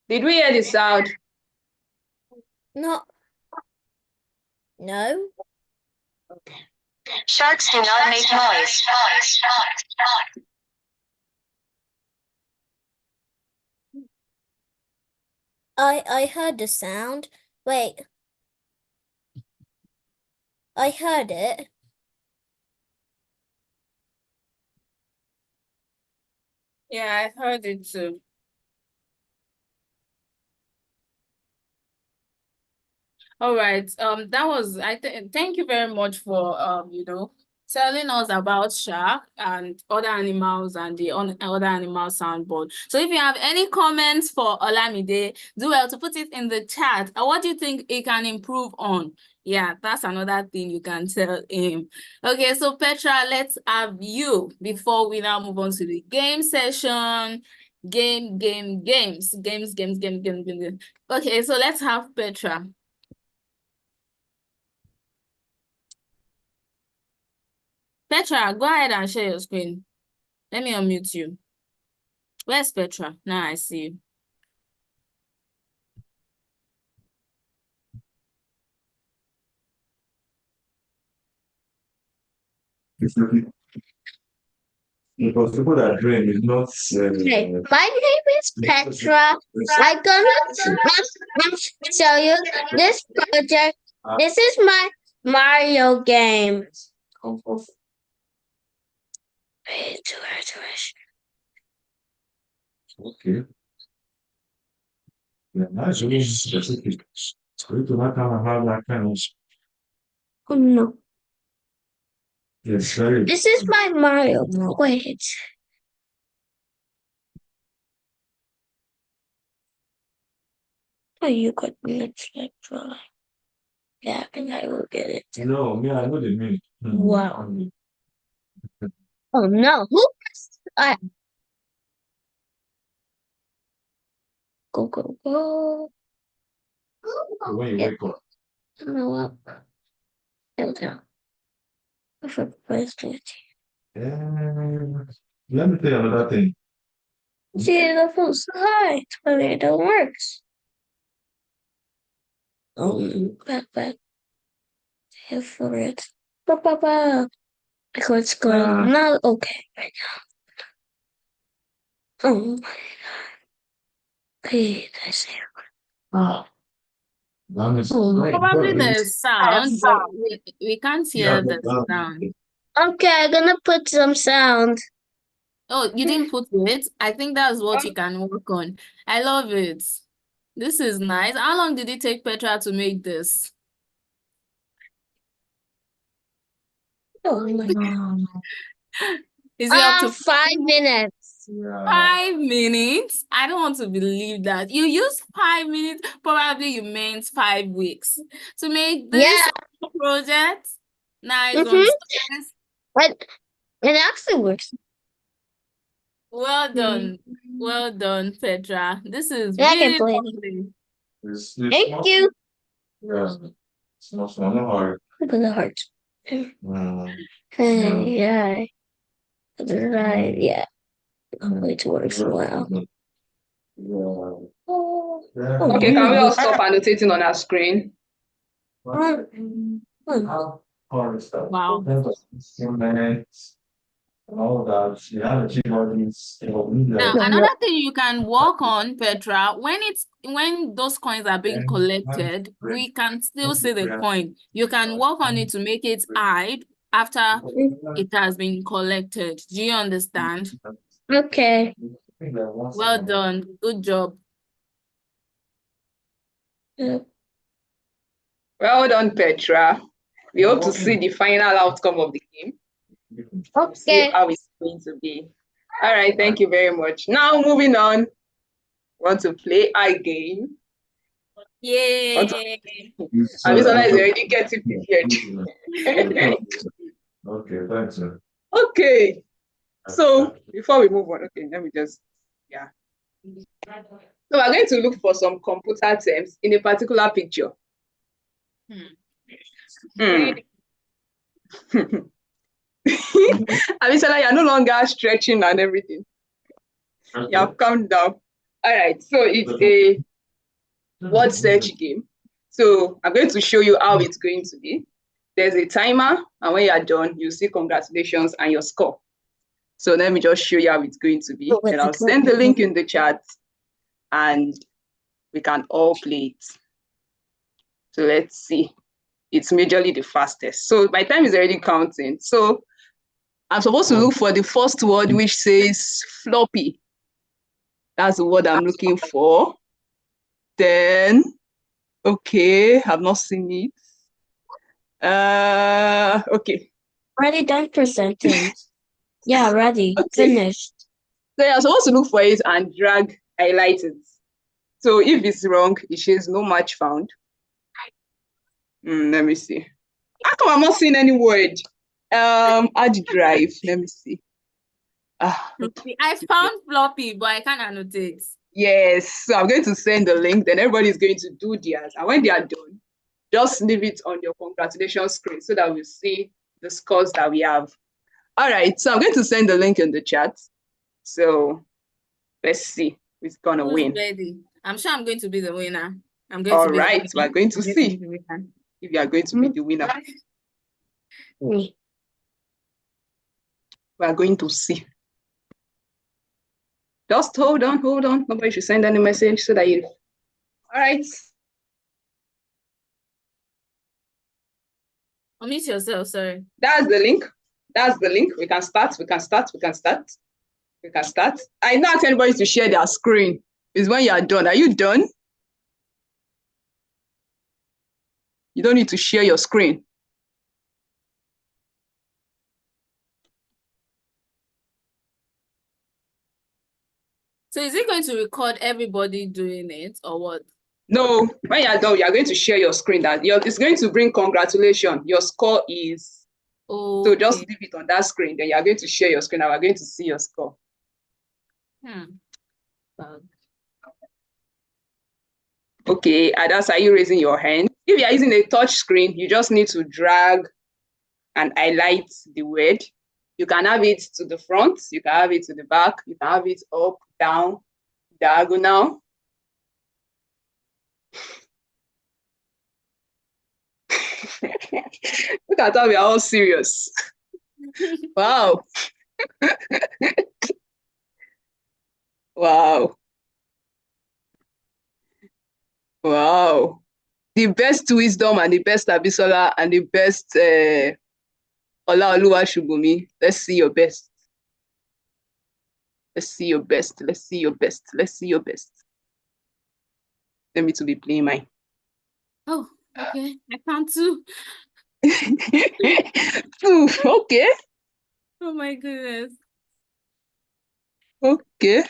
Did we hear the sound? No. No. Okay. Sharks do not make noise. I heard the sound. Wait. I heard it. Yeah, I heard it too. All right. That was thank you very much for telling us about shark and other animals and the other animal soundboard. So if you have any comments for Olamide, do well to put it in the chat. And what do you think it can improve on? Yeah, that's another thing you can tell him. Okay, so Petra, let's have you before we now move on to the game session. Games. Okay, so let's have Petra. Petra, go ahead and share your screen. Let me unmute you. Where's Petra? Now I see you. Because people that dream is not. Okay, my name is Petra. I'm gonna tell you this project. This is my Mario game. Okay. Yeah, that's really specific. So you do not have that kind of. Oh no. Yes, very. This is my Mario. Wait. Oh, you got me a Petra. Yeah, and I will get it. No, me, I know the mean. Wow. Oh no. Who pressed Go, go, go. When you wake up. No, up. Down. For president. Let me tell you another thing. See, the full side, but it don't work. Back. Here for it. Ba. What's going on now? Okay, right now. Oh my god. Hey, that's it. Oh. Probably the sound, but we can't hear the sound. Okay, I'm gonna put some sound. Oh, you didn't put it? I think that's what you can work on. I love it. This is nice. How long did it take Petra to make this? Oh my god. Is it up to 5 minutes. 5 minutes? I don't want to believe that. You used 5 minutes, probably you meant 5 weeks to make this project. Nice one. But it actually works. Well done. Well done, Petra. This is Yeah, I can really play. lovely. Thank you. Yeah. It's not hard. Look at the heart. Yeah. Right, yeah. I'm going to work for a while. Okay, can we all stop annotating on our screen? Wow. Now, another thing you can work on, Petra, when those coins are being collected, we can still see the coin. You can work on it to make it hide after it has been collected. Do you understand? Okay. Well done. Good job. Well done, Petra. We hope to see the final outcome of the game. Okay. See how it's going to be. All right, thank you very much. Now, moving on. Want to play game? Yay! Abisola is already getting prepared. Okay, thanks, sir. Okay. So before we move on, okay, let me just, So we're going to look for some computer terms in a particular picture. Abisola, you're no longer stretching and everything. You have calmed down. All right, so it's a word search game. So I'm going to show you how it's going to be. There's a timer, and when you're done, you see congratulations and your score. So let me just show you how it's going to be. And I'll send the link in the chat, and we can all play it. So let's see. It's majorly the fastest. So my time is already counting. So I'm supposed to look for the first word, which says floppy. That's the word I'm looking for. Then, okay, I've not seen it. Okay. Already done presenting. Yeah, ready. Okay. Finished. So you're supposed to look for it and drag, highlight it. So if it's wrong, it says no match found. Let me see. How come I'm not seeing any word? Add drive. Let me see. I found floppy, but I can't annotate. Yes. So I'm going to send the link. Then everybody's going to do theirs. And when they are done, just leave it on your congratulations screen so that we'll see the scores that we have. All right. So I'm going to send the link in the chat. So let's see who's gonna win. Ready? I'm sure I'm going to be the winner. I'm going All to be right. We're going to see if you are going to be the winner. Me. We are going to see. Just hold on. Nobody should send any message so that you. All right. Unmute yourself, sorry. That's the link. We can start. I not ask anybody to share their screen. It's when you are done. Are you done? You don't need to share your screen. So is it going to record everybody doing it or what? No, when you are done, you are going to share your screen. It's going to bring congratulations. Your score is. Okay. So just leave it on that screen. Then you are going to share your screen and we're going to see your score. Okay, Adas, are you raising your hand? If you are using a touch screen, you just need to drag and highlight the word. You can have it to the front, you can have it to the back, you can have it up, down, diagonal. Look at how we are all serious. Wow. Wow. Wow. The best wisdom and the best Abisola and the best Olaoluwa Shubumi. Let's see your best. Let's see your best. Let's see your best. Let's see your best. Let me to be playing mine. Oh, okay. I found two. Two. Okay. Oh my goodness. Okay.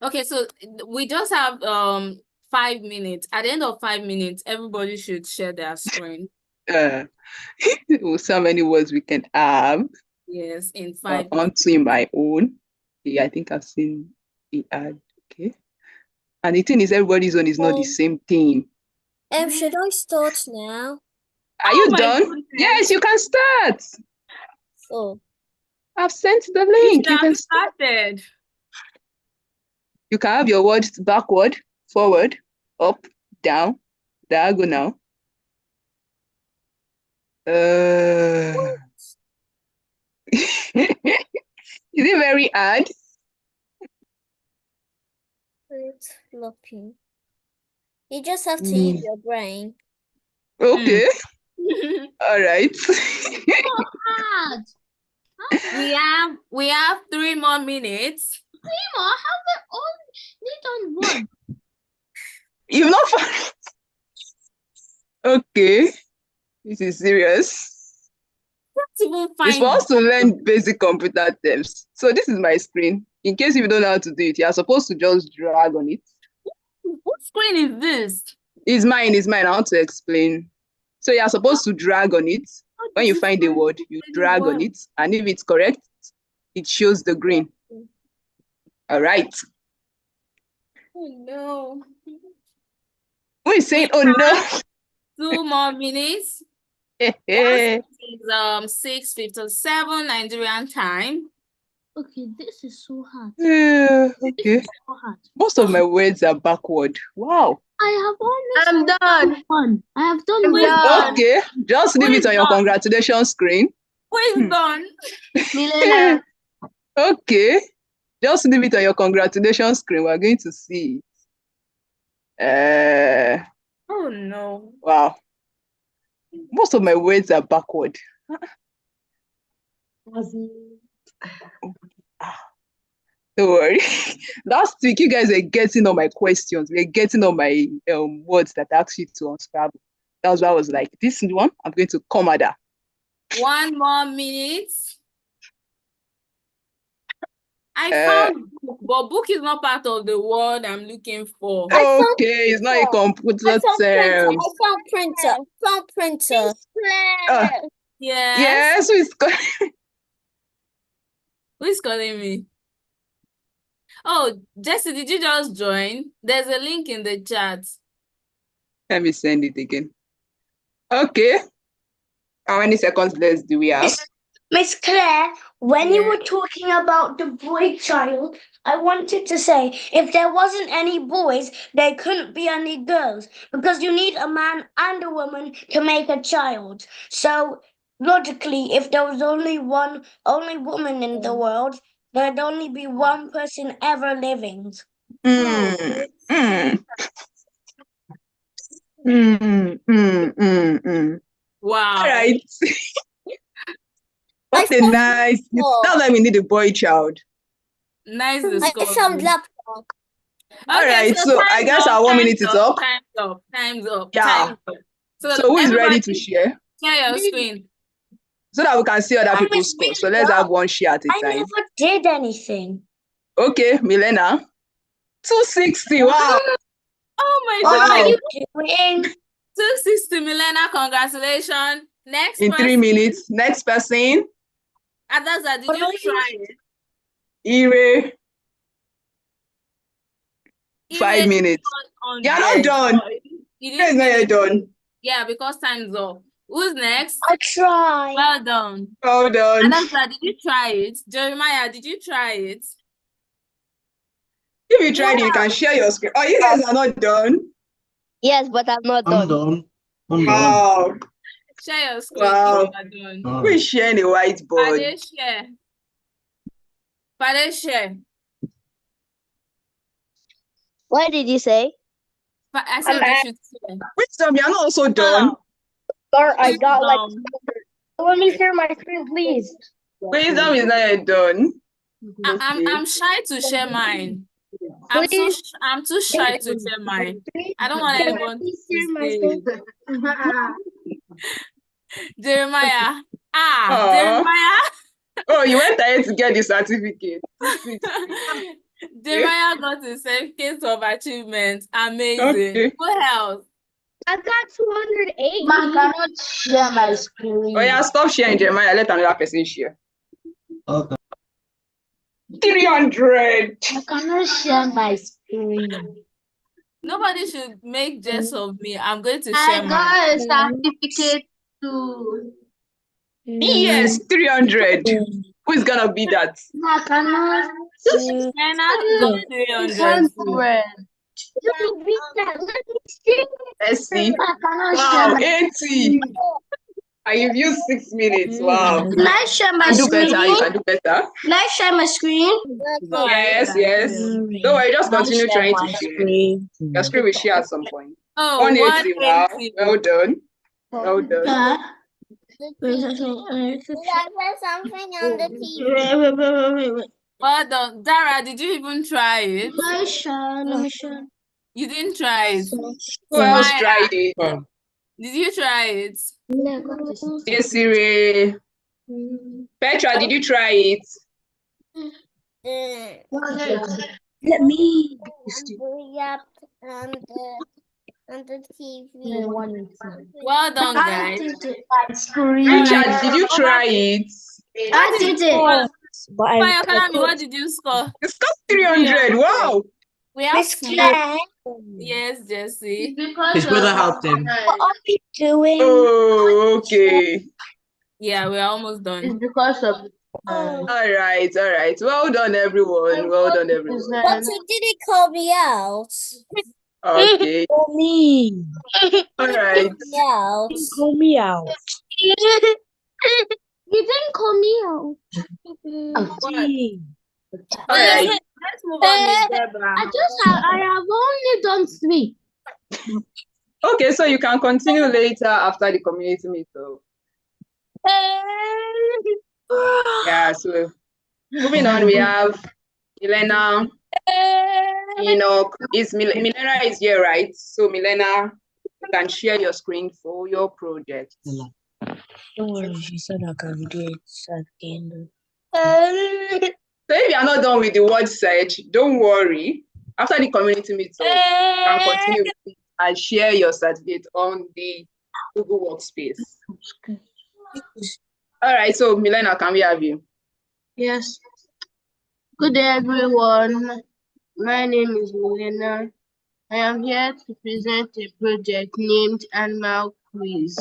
Okay, so we just have 5 minutes. At the end of 5 minutes, everybody should share their screen. So many words we can have. Yes, in 5 minutes. Onto my own. Yeah, I think I've seen the ad. Okay. And the thing is, everybody's own is not the same thing. Should I start now? Are you done? Goodness. Yes, you can start. Oh. I've sent the link. You can started. You can have your words backward, forward, up, down, diagonal. Is it very hard? It's floppy. You just have to use your brain. Okay. All right. So hard. We have 3 more minutes. 3 more? How they all need on one? You've not found. Okay. This is serious. It's for us to learn basic computer terms. So this is my screen. In case you don't know how to do it, you're supposed to just drag on it. What screen is this? It's mine. I want to explain. So you're supposed to drag on it. When you find a word, you drag on it. And if it's correct, it shows the green. All right. Oh no. Who is saying, oh no? 2 more minutes. It's 6:57 Nigerian time. Okay, this is so hard. Okay. So hard. Most of my words are backward. Wow. I'm done. One. I have done one. Okay, just leave it on your congratulations screen. Who is done? Milena. Okay, just leave it on your congratulations screen. We're going to see it. Oh no. Wow. Most of my words are backward. Don't worry. Last week, you guys were getting all my questions. We're getting all my words that I asked you to unscramble. That was why I was like, this one, I'm going to come at that. 1 more minute. I found book, but book is not part of the word I'm looking for. Okay, it's not a computer term. I found printer. Found printer. Yes. Yes, Who is calling me? Oh, Jesse, did you just join? There's a link in the chat. let me send it again. Okay. How many seconds less do we have? Miss Claire, when you Yeah. were talking about the boy child, I wanted to say if there wasn't any boys, there couldn't be any girls because you need a man and a woman to make a child. So logically, if there was only woman in the world, there'd only be one person ever living. Mm, mm. Mm, mm, mm, mm. Wow. All right. What a nice. That's why we need a boy child. Nice I discovery. found laptop. All Okay, right. So I time's guess up, our 1 minute time's is up. Time's up. Time's up. Yeah. Time's up. So who is ready to share? Share your screen. So that we can see other people's scores. So let's have one share at a I time. never did anything. Okay, Milena. 260. Wow. Oh my What God. are you doing? 260, Milena. Congratulations. Next In person. 3 minutes. Next person. Adaza, did What you are you- try it? Ire. 5 Ire minutes. on You're not done. You It's didn't not yet finish. done. Yeah, because time's up. Who's next? I tried. Well done. Well done. Adaza, did you try it? Jeremiah, did you try it? If you tried it, you can share your screen. Oh, you guys are not done? Yes, but I'm not I'm done. done. I'm done. Wow. Share your screen Wow. if you are done. Who is sharing a whiteboard? Pade share. Pade share. What did you say? I said you should share. Wisdom, you're not also done. Sir, I got like. Wisdom. Let me share my screen, please. Wisdom is not yet done. I'm shy to share mine. I'm too shy to share mine. I don't want anyone to see. Jeremiah. Jeremiah. Oh, you went ahead to get the certificate. Jeremiah got his certificate of achievement. Amazing. Okay. What else? I got 208. Man, cannot share my screen. Oh yeah, stop sharing, Jeremiah. Let another person share. Okay. 300. I cannot share my screen. Nobody should make jest of me. I'm going to I share mine. got a certificate too. Yes, 300. Who is gonna be that? I cannot. Anna got 300 too. Let's see. I cannot Wow, share my 80. And you've used 6 minutes. Wow. Can I share my You do screen? better. You can do better. Can I share my screen? Yes, yes. Don't worry, just continue trying to share. Your screen will share at some point. Oh, 180. Wow. 180. Well done. Well done. Something on the TV. Well done. Dara, did you even try it? Let me share. You didn't try it. Who else Maya, tried it? did you try it? Yes, Siri. Petra, did you try it? Let me. Yep, on the TV. Well done, guys. Richard, did you try it? I did it. Fire Kalami, what did you score? It's got 300. Wow. We have Miss small. Claire, Yes, Jesse. His brother helped him. what are we doing? Oh, okay. Yeah, we're almost done. Because of. All right, all right. Well done, everyone. Well done, everyone. But you didn't call me out. Okay. Call me. All right. Out. Call me out. You didn't call me out. All right. Let's move on, Miss Deborah. I have only done 3. Okay, so you can continue later after the community meetup. Yeah, so moving on, we have Milena, Enoch. Milena is here, right? So Milena, you can share your screen for your project. Don't worry, she said I can do it at the end. So if you are not done with the word search, don't worry. After the community meetup, you can continue with it and share your certificate on the Google Workspace. All right, so Milena, can we have you? Yes. Good day, everyone. My name is Milena. I am here to present a project named Animal Quiz.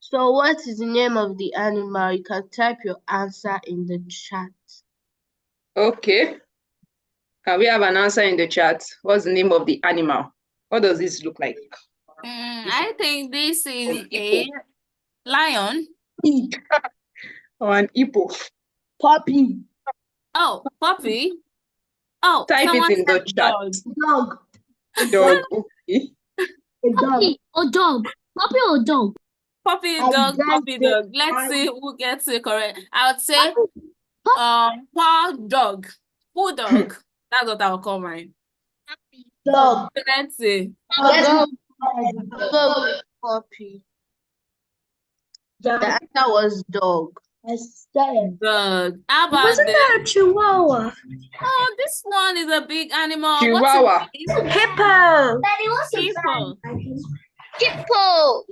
So what is the name of the animal? You can type your answer in the chat. Okay. Can we have an answer in the chat? What's the name of the animal? What does this look like? I think this is a lion. Or an hippo? Puppy. Oh, puppy. Oh, Type someone it in the said chat. dog. Dog. Dog. Okay. A dog. Puppy or dog? Puppy or dog? Puppy I dog, guessed puppy it. dog. Let's see who gets it correct. I would say paw dog. Bulldog. That's what I'll call mine. Dog. So let's see. I'll go with puppy. The answer was dog. Dog. How about Wasn't that a chihuahua? Oh, this one is a big animal. Chihuahua. Hippo. Hippo. Hippo.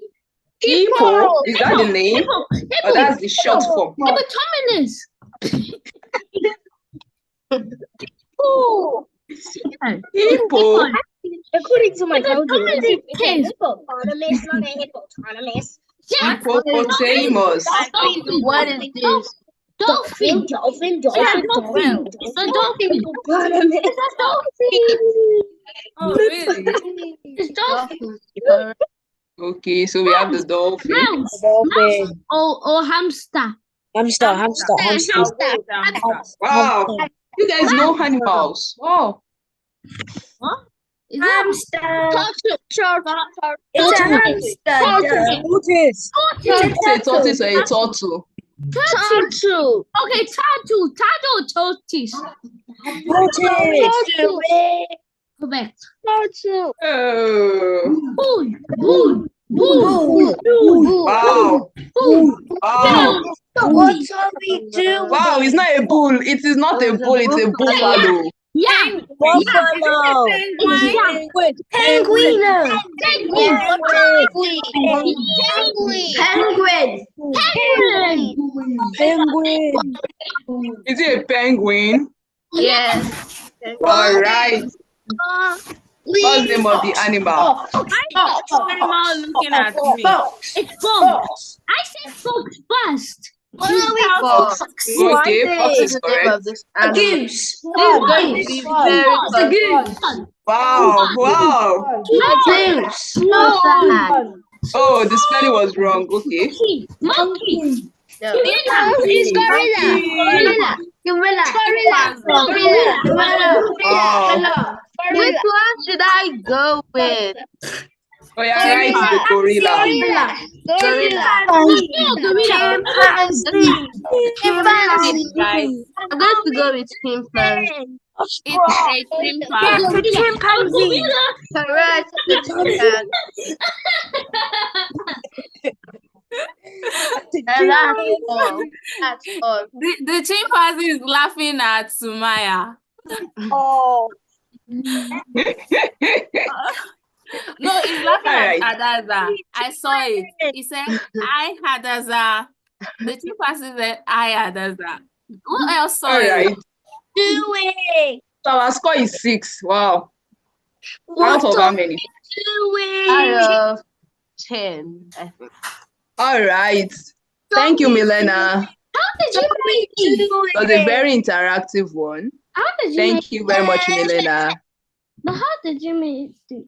Hippo? Is that the name? Or that's the short form? Hippopotamus. Hippo? According to my Hippopotamus is pig. hippopotamus, not a hippopotamus. Hippopotamus. What is this? Dolphin. Dolphin. Dolphin. It's a dolphin. Hippopotamus. It's a dolphin. Oh, really? It's dolphin. Correct. Okay, so we have the dolphin. Mouse. Dolphin. Or hamster. Hamster. Wow. You guys know animals. Wow. Is it It's a hamster. Tortoise. It's a tortoise or a turtle. turtle? Okay, turtle. Turtle or tortoise? Correct. Turtle. Oh. Bull. Wow. Wow. What are we doing? Wow, it's not a bull. It is not a bull, it's a buffalo. Yeah. Buffalo. Penguin. Is it a penguin? Yes. All right. What's the name of the animal? Animal looking at me. It's fox. I said fox first. Fox. Okay, fox is correct. Goose. This is going to be very good. Wow. Goose. Oh, the spelling was wrong. Okay. Monkey. It's gorilla. Wow. Which one should I go with? Oh, yeah, right, the gorilla. Chimpanzee. I'm going to go with chimpanzee. It's a chimpanzee. Correct. And that's all. The chimpanzee is laughing at Sumaya. No, he's laughing at Hadaza. I saw it. He said, I Hadaza. The chimpanzee said, I Hadaza. Who else saw it? So our score is 6. Wow. Out of how many? Out of 10, I think. All right. Thank you, Milena. How did you make it? It was a very interactive one. Thank you very much, Milena. But how did you make it?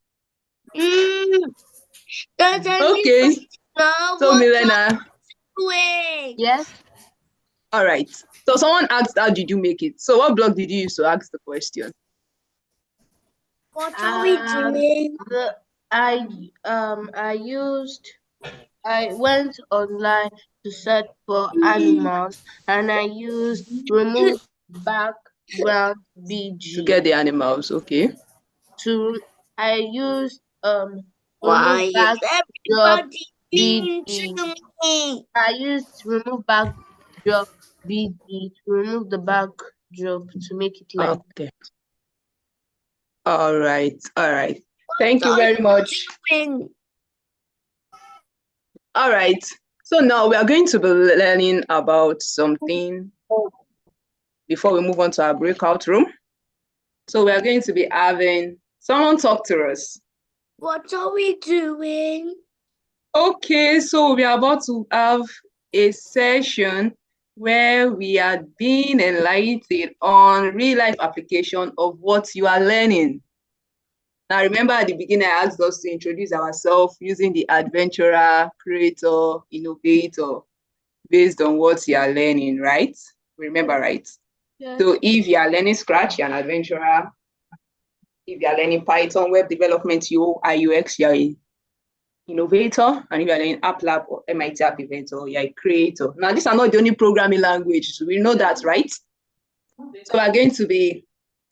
Okay. So, Milena. Yes. All right. So someone asked, how did you make it? So what block did you use to ask the question? What are we doing? I went online to search for animals and I used remove background BG. To get the animals, okay. use Why remove back is drop everybody being BG. to me? I use remove back drop BG to remove the backdrop to make it light. Okay. All right. Thank you What are very you much. doing? All right. So now we are going to be learning about something before we move on to our breakout room. So we are going to be having someone talk to us. What are we doing? Okay, so we are about to have a session where we are being enlightened on real life application of what you are learning. Now, remember at the beginning, I asked us to introduce ourselves using the adventurer, creator, innovator, based on what you are learning, right? Remember, right? Yes. So if you are learning Scratch, you're an adventurer. If you are learning Python, web development, UI, UX, you're an innovator. And if you are learning App Lab or MIT App Inventor, you're a creator. Now, these are not the only programming language. So we know that, right? So we're going to be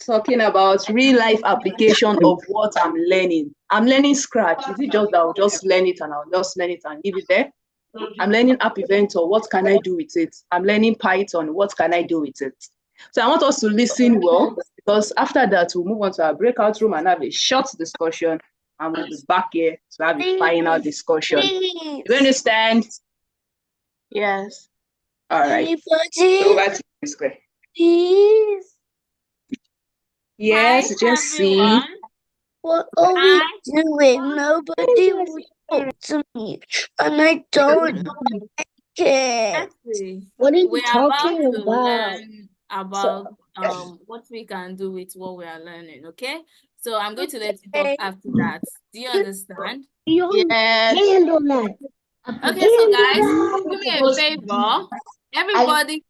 talking about real life application of what I'm learning. I'm learning Scratch. Is it just that I'll just learn it and I'll just learn it and leave it there? I'm learning App Inventor. What can I do with it? I'm learning Python. What can I do with it? So I want us to listen well, because after that, we'll move on to our breakout room and have a short discussion, and we'll be back here to have a final discussion. You understand? Yes. All right. Anybody? So over to you, Square. Please. Yes, Hi, just see. everyone. What are we Hi. doing? Nobody will talk to me, and I don't like it. Let's see. What are you We're about talking to about? learn about what we can do with what we are learning, okay? So I'm going to let you talk Okay. after that. Do you understand? Yes. Handle that. Okay, so guys, do me a favor. Everybody,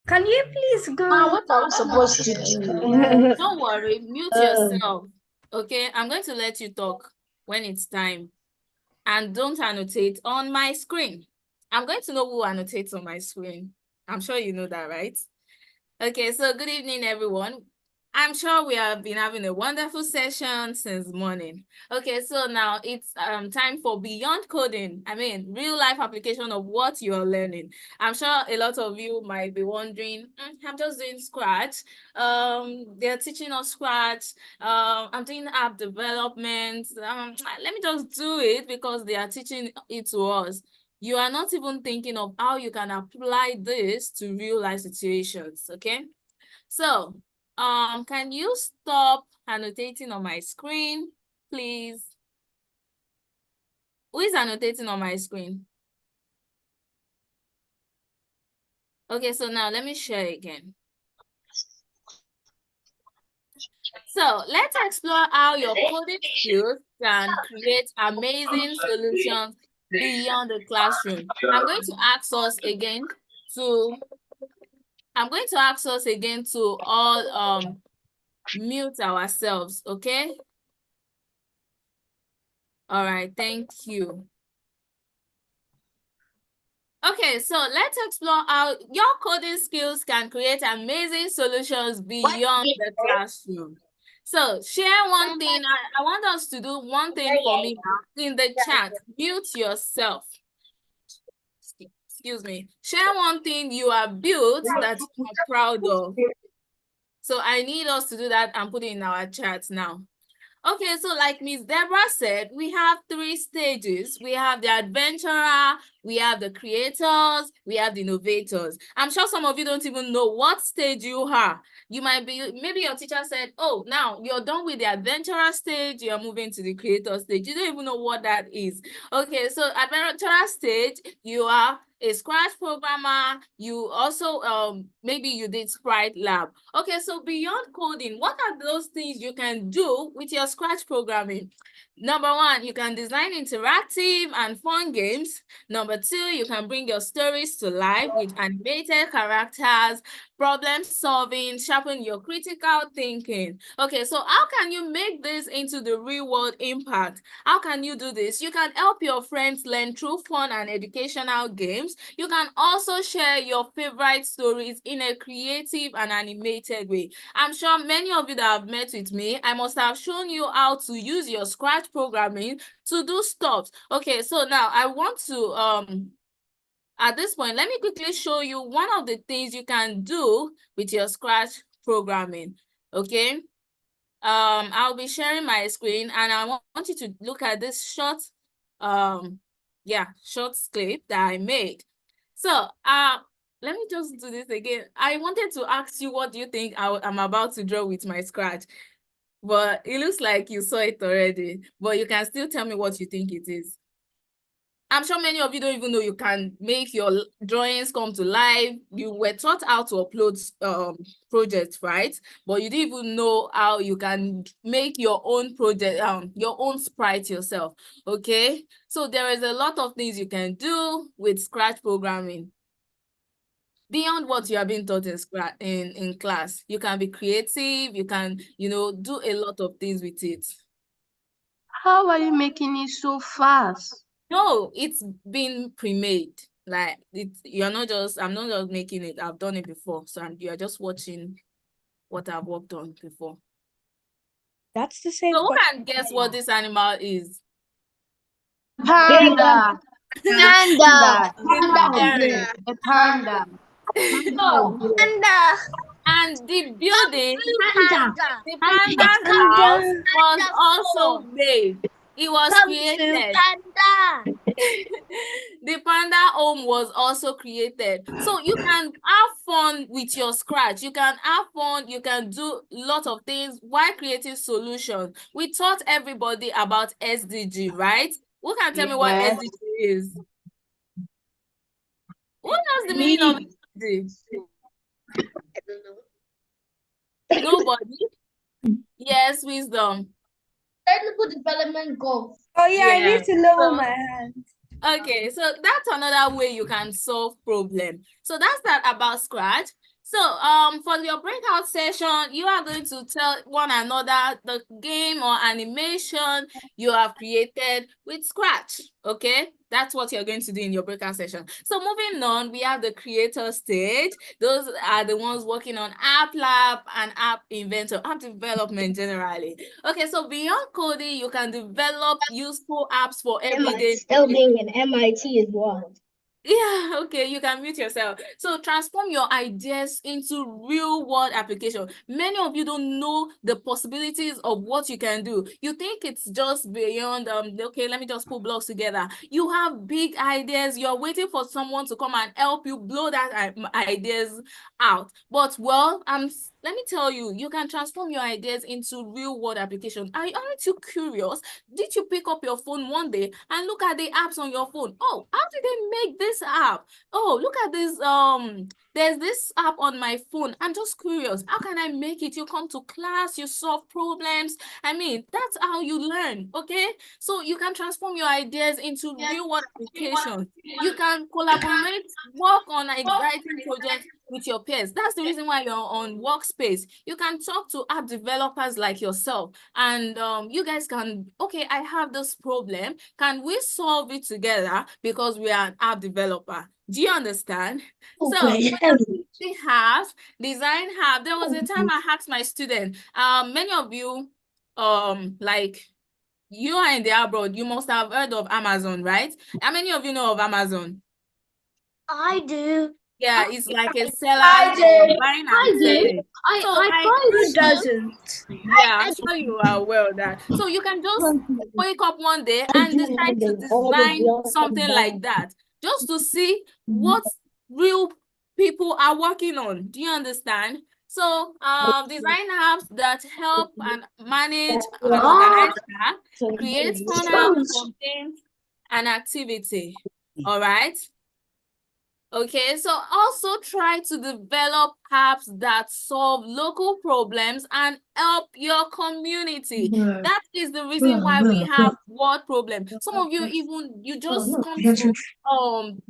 Can you please go? What are we supposed to do? don't worry, mute yourself. Okay, I'm going to let you talk when it's time. And don't annotate on my screen. I'm going to know who annotates on my screen. I'm sure you know that, right? Okay, so good evening, everyone. I'm sure we have been having a wonderful session since morning. Okay, so now it's time for beyond coding. I mean, real life application of what you're learning. I'm sure a lot of you might be wondering, I'm just doing Scratch. They're teaching us Scratch. I'm doing app development. Let me just do it because they are teaching it to us. You are not even thinking of how you can apply this to real life situations, okay? So, can you stop annotating on my screen, please? Who is annotating on my screen? Okay, so now let me share again. So let's explore how your coding skills can create amazing solutions beyond the classroom. I'm going to ask us again to all mute ourselves, okay? All right, thank you. Okay, so let's explore how your coding skills can create amazing solutions beyond the classroom. So share one thing. I want us to do one thing for me now in the chat. Mute yourself. Excuse me. Share one thing you have built that you are proud of. So I need us to do that and put it in our chat now. Okay, so like Miss Deborah said, we have 3 stages. We have the adventurer, we have the creators, we have the innovators. I'm sure some of you don't even know what stage you are. You might be, maybe your teacher said, oh, now you're done with the adventurer stage, you're moving to the creator stage. You don't even know what that is. Okay, so adventurer stage, you are a Scratch programmer. You also, maybe you did Sprite Lab. Okay, so beyond coding, what are those things you can do with your Scratch programming? Number one, you can design interactive and fun games. Number two, you can bring your stories to life with animated characters, problem solving, sharpen your critical thinking. Okay, so how can you make this into the real world impact? How can you do this? You can help your friends learn through fun and educational games. You can also share your favorite stories in a creative and animated way. I'm sure many of you that have met with me, I must have shown you how to use your Scratch programming to do stuff. Okay, so now I want to at this point, let me quickly show you one of the things you can do with your Scratch programming. Okay. I'll be sharing my screen and I want you to look at this short short clip that I made. So let me just do this again. I wanted to ask you, what do you think I'm about to draw with my Scratch? But it looks like you saw it already, but you can still tell me what you think it is. I'm sure many of you don't even know you can make your drawings come to life. You were taught how to upload projects, right? But you didn't even know how you can make your own project, your own sprite yourself. Okay, so there is a lot of things you can do with Scratch programming. Beyond what you are being taught in class, you can be creative. You can, do a lot of things with it. How are you making it so fast? No, it's been pre-made. Like I'm not just making it. I've done it before. So you're just watching what I've worked on before. That's the same. So who can guess what this animal is? Panda. Panda. A panda. Panda. And the building, Panda. the panda's house was also made. It was created. Panda. The panda home was also created. So you can have fun with your Scratch. You can have fun. You can do a lot of things while creating solutions. We taught everybody about SDG, right? Who can tell me what SDG is? Who knows the meaning of SDG? I don't know. Nobody? Yes, wisdom. Technical development goals. Oh yeah, I need to lower So- my hand. Okay, so that's another way you can solve problem. So that's that about Scratch. So for your breakout session, you are going to tell one another the game or animation you have created with Scratch. Okay, that's what you're going to do in your breakout session. So moving on, we have the creator stage. Those are the ones working on app lab and app inventor, app development generally. Okay, so beyond coding, you can develop useful apps for everyday. Building and MIT as well. Yeah, okay, you can mute yourself. So transform your ideas into real world application. Many of you don't know the possibilities of what you can do. You think it's just beyond, okay, let me just put blocks together. You have big ideas. You're waiting for someone to come and help you blow that ideas out. But well, let me tell you, you can transform your ideas into real world application. Aren't you curious? Did you pick up your phone one day and look at the apps on your phone? Oh, how did they make this app? Oh, look at this. There's this app on my phone. I'm just curious. How can I make it? You come to class, you solve problems. I mean, that's how you learn. Okay, so you can transform your ideas into real world applications. You can collaborate, work on exciting projects with your peers. That's the reason why you're on Workspace. You can talk to app developers like yourself, and you guys can, okay, I have this problem. Can we solve it together because we are an app developer? Do you understand? So we have design hub. There was a time I asked my student, many of you, like you are in the abroad, you must have heard of Amazon, right? How many of you know of Amazon? I do. Yeah, it's like a seller buying and selling. Who doesn't? Yeah, I'm sure you are aware of that. So you can just wake up one day and decide to design something like that, just to see what real people are working on. Do you understand? So design apps that help and manage and organize that, create fun apps from games and activity. All right. Okay, so also try to develop apps that solve local problems and help your community. That is the reason why we have word problem. Some of you you just come to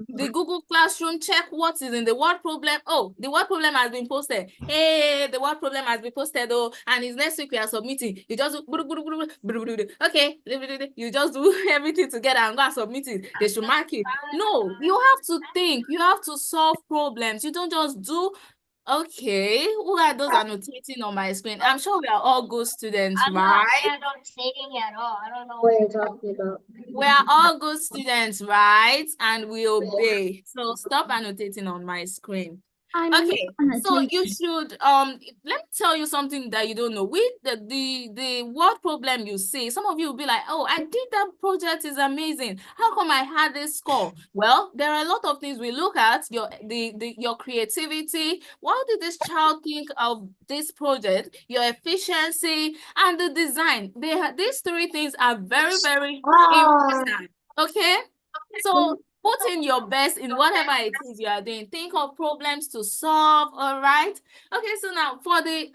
the Google Classroom, check what is in the word problem. Oh, the word problem has been posted. Hey, the word problem has been posted. Oh, and it's next week we are submitting. You just do, okay, you just do everything together and go and submit it. They should mark it. No, you have to think. You have to solve problems. You don't just do. Okay, who are those annotating on my screen? I'm sure we are all good students, right? I'm not annotating at all. I don't know what you're talking about. We are all good students, right? And we obey. So stop annotating on my screen. Okay, so you should let me tell you something that you don't know. With the word problem you see, some of you will be like, oh, I did that project, is amazing. How come I had this score? Well, there are a lot of things we look at, your creativity. What did this child think of this project, your efficiency, and the design? These three things are very, very important. Okay, so put in your best in whatever it is you are doing. Think of problems to solve, all right? Okay, so now for the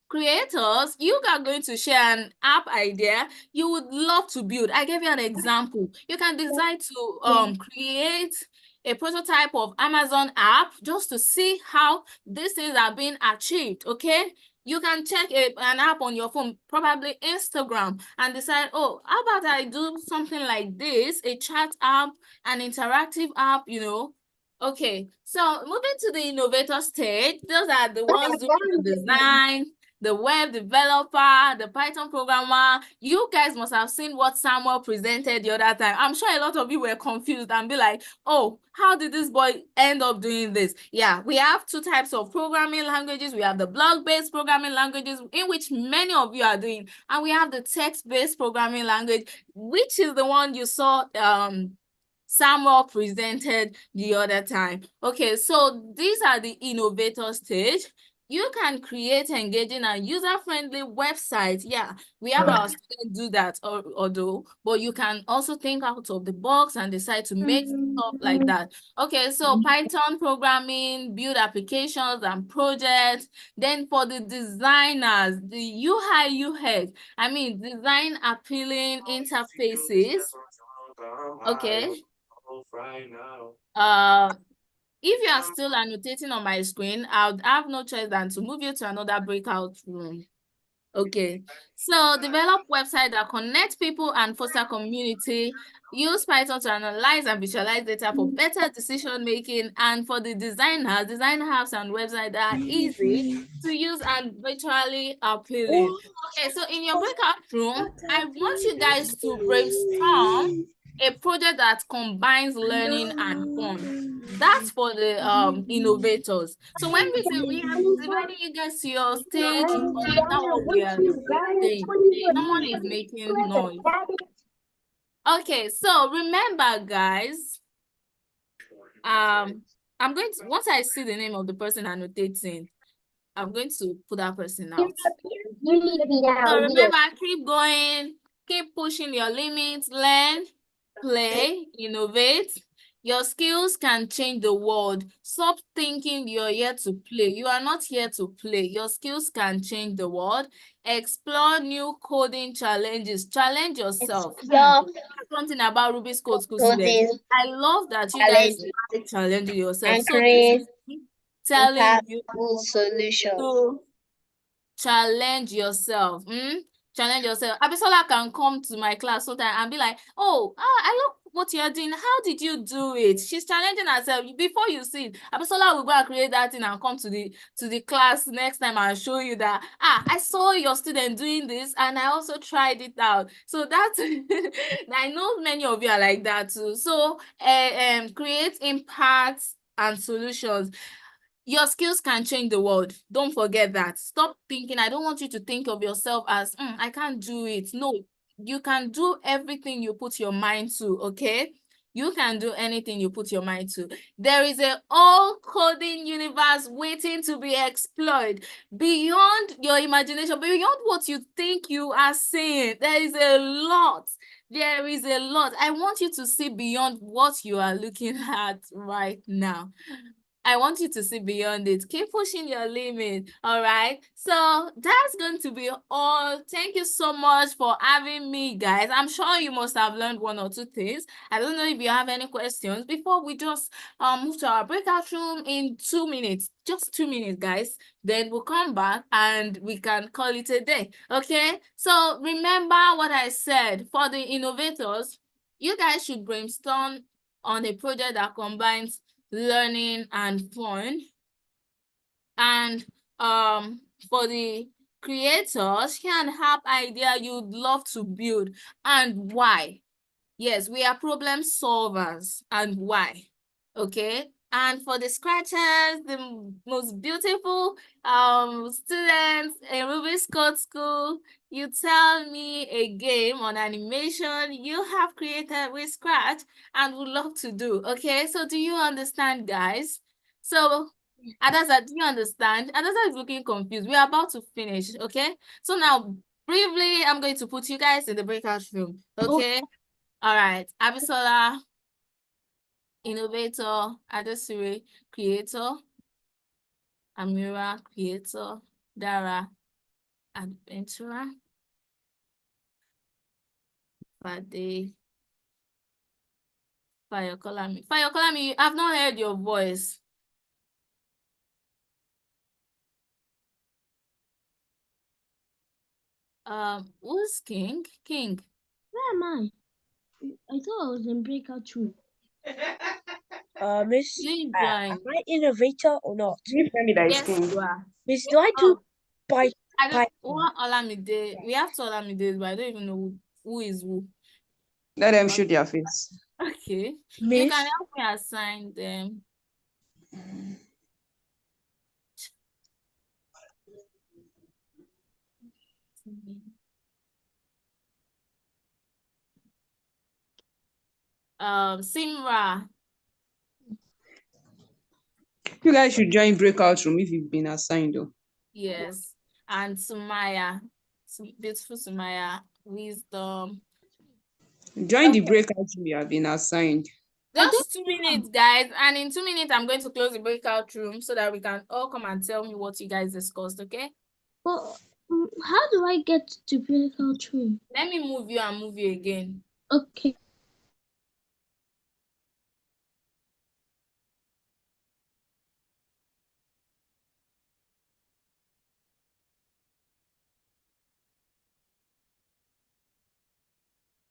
creators, you are going to share an app idea you would love to build. I gave you an example. You can decide to create a prototype of Amazon app just to see how these things are being achieved, okay? You can check an app on your phone, probably Instagram, and decide, oh, how about I do something like this, a chat app, an interactive app, you know? Okay, so moving to the innovator stage, those are the ones doing the design, the web developer, the Python programmer. You guys must have seen what Samuel presented the other time. I'm sure a lot of you were confused and be like, oh, how did this boy end up doing this? Yeah, we have two types of programming languages. We have the block-based programming languages, in which many of you are doing, and we have the text-based programming language, which is the one you saw Samuel presented the other time. Okay, so these are the innovator stage. You can create engaging and user-friendly websites. Yeah, we have our students do that, although, but you can also think out of the box and decide to make stuff like that. Okay, so Python programming, build applications and projects. Then for the designers, the UI UX, I mean, design appealing interfaces. Okay. If you are still annotating on my screen, I would have no choice than to move you to another breakout room. Okay, so develop website that connect people and foster community. Use Python to analyze and visualize data for better decision making. And for the designers, design apps and websites that are easy to use and virtually appealing. Okay, so in your breakout room, I want you guys to brainstorm a project that combines learning and fun. That's for the innovators. So when we are dividing you guys to your stage, you understand what we are saying. Someone is making noise. Okay, so remember, guys, I'm going to, once I see the name of the person annotating, I'm going to put that person out. So remember, keep going, keep pushing your limits, learn, play, innovate. Your skills can change the world. Stop thinking you're here to play. You are not here to play. Your skills can change the world. Explore new coding challenges. Challenge yourself. Something about Ruby's Code School students. I love that you guys like challenging yourself. And So this is me telling you solutions. to challenge yourself. Challenge yourself. Abisola can come to my class sometime and be like, oh, I love what you're doing. How did you do it? She's challenging herself. Before you see it, Abisola will go and create that thing and come to the class next time and show you that, I saw your student doing this and I also tried it out. So that's, I know many of you are like that too. So create impacts and solutions. Your skills can change the world. Don't forget that. Stop thinking. I don't want you to think of yourself as, I can't do it. No, you can do everything you put your mind to, okay? You can do anything you put your mind to. There is a all coding universe waiting to be explored beyond your imagination, beyond what you think you are seeing. There is a lot. There is a lot. I want you to see beyond what you are looking at right now. I want you to see beyond it. Keep pushing your limit. All right. So that's going to be all. Thank you so much for having me, guys. I'm sure you must have learned one or two things. I don't know if you have any questions before we just move to our breakout room in 2 minutes. Just 2 minutes, guys. Then we'll come back and we can call it a day. Okay. So remember what I said for the innovators. You guys should brainstorm on a project that combines learning and fun. And for the creators, here and have idea you'd love to build and why. Yes, we are problem solvers and why. Okay. And for the scratchers, the most beautiful students in Rubik's Code School, you tell me a game on animation you have created with Scratch and would love to do. Okay, so do you understand, guys? So Adasa, do you understand? Adasa is looking confused. We are about to finish. Okay, so now briefly, I'm going to put you guys in the breakout room. Okay. All right, Abisola, innovator, Adesire, creator, Amira, creator, Dara, adventurer, Fade, Fayokolami. Fayokolami, I've not heard your voice. Who's King? King. Where am I? I thought I was in breakout room. Miss, You am join. I innovator or not? Give me that is Yes, king. you are. Miss, do I do Oh, by I don't. Python? What Olamide? We have two Olamides, but I don't even know who is who. Let them show their face. Okay, you Miss, can help me assign them. Simra. You guys should join breakout room if you've been assigned though. Yes, and Sumaya, beautiful Sumaya, wisdom. Join the Okay, breakout room you have been assigned. just 2 minutes, guys. And in 2 minutes, I'm going to close the breakout room so that we can all come and tell me what you guys discussed, okay? But how do I get to breakout room? Let me move you and move you again. Okay.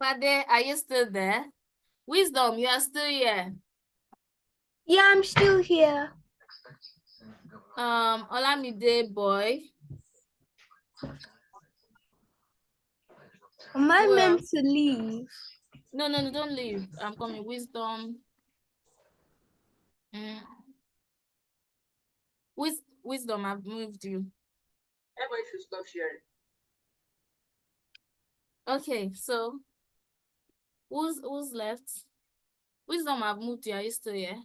Fade, are you still there? Wisdom, you are still here. yeah, I'm still here. Olamide boy. Am I Who meant else? to leave? No, don't leave. I'm coming. Wisdom. Mm. Wisdom, I've moved you. Everybody should stop sharing. Okay, so who's left? Wisdom, I've moved you. Are you still here?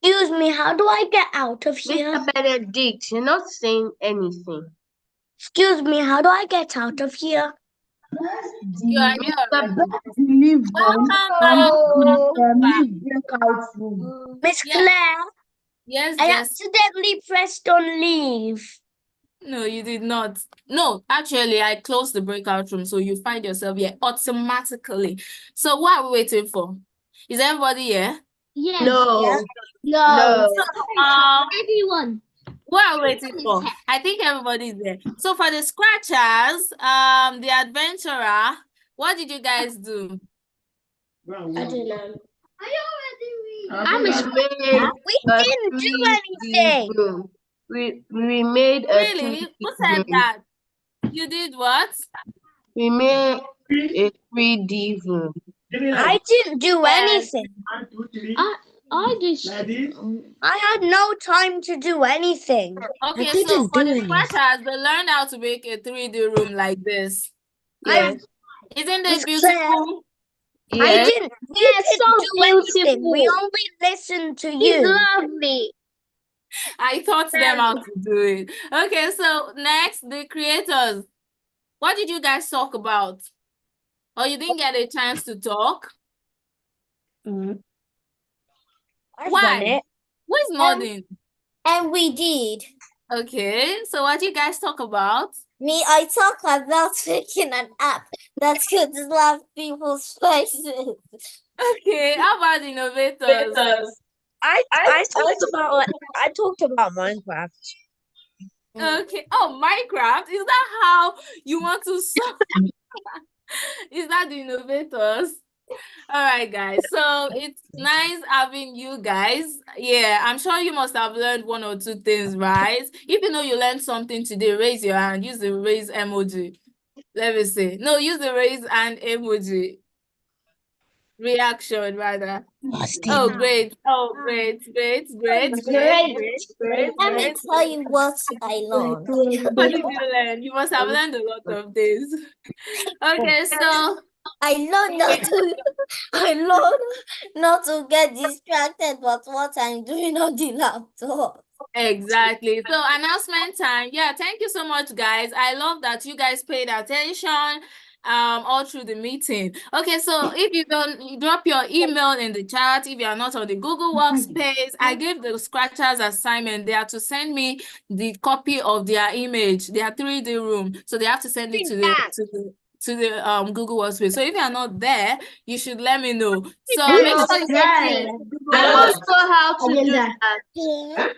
Excuse me, how do I get out of here? Mr. Benedict, you're not saying anything. Excuse me, how do I get out of here? You are here already. Leave room and Welcome. leave breakout room. Miss Yeah. Claire, Yes, I yes. accidentally pressed on leave. No, you did not. No, actually, I closed the breakout room, so you find yourself here automatically. So what are we waiting for? Is everybody here? Yes. No. No. Everyone. What are we waiting for? I think everybody's there. So for the scratchers, the adventurer, what did you guys do? I don't know. I'm a We didn't do anything. Room. We made a Really? Who said that? You did what? We made a 3D room. I didn't do Yes. anything. I just I had no time to do anything. Okay, so for the scratchers, they learned how to make a 3D room like this. Yes. Isn't Miss it beautiful? I Yes. didn't. We didn't do anything. We only listened to you. lovely. I taught them how to do it. Okay, so next, the creators. What did you guys talk about? Or you didn't get a chance to talk? I've Why? done it. Who is nodding? And we did. Okay, so what you guys talk about? Me, I talk about making an app that could love people's faces. Okay, how about the innovators? I talked about Minecraft. Okay. Oh, Minecraft. Is that how you want to solve? Is that the innovators? All right, guys. So it's nice having you guys. Yeah, I'm sure you must have learned one or two things, right? If you know you learned something today, raise your hand. Use the raise emoji. Let me see. No, use the raise hand emoji. Reaction, rather. Oh, great. Oh, great. Great. Let me tell you what I learned. What did you learn? You must have learned a lot of things. Okay, so I learned not to get distracted with what I'm doing on the laptop. exactly. So announcement time. Yeah, thank you so much, guys. I love that you guys paid attention all through the meeting. Okay, so if you don't, you drop your email in the chat. If you are not on the Google Workspace, I gave the scratchers assignment. They are to send me the copy of their image, their 3D room. So they have to send it to the Google Workspace. So if you are not there, you should let me know. So make sure you get the Google I don't Workspace. know how to do that.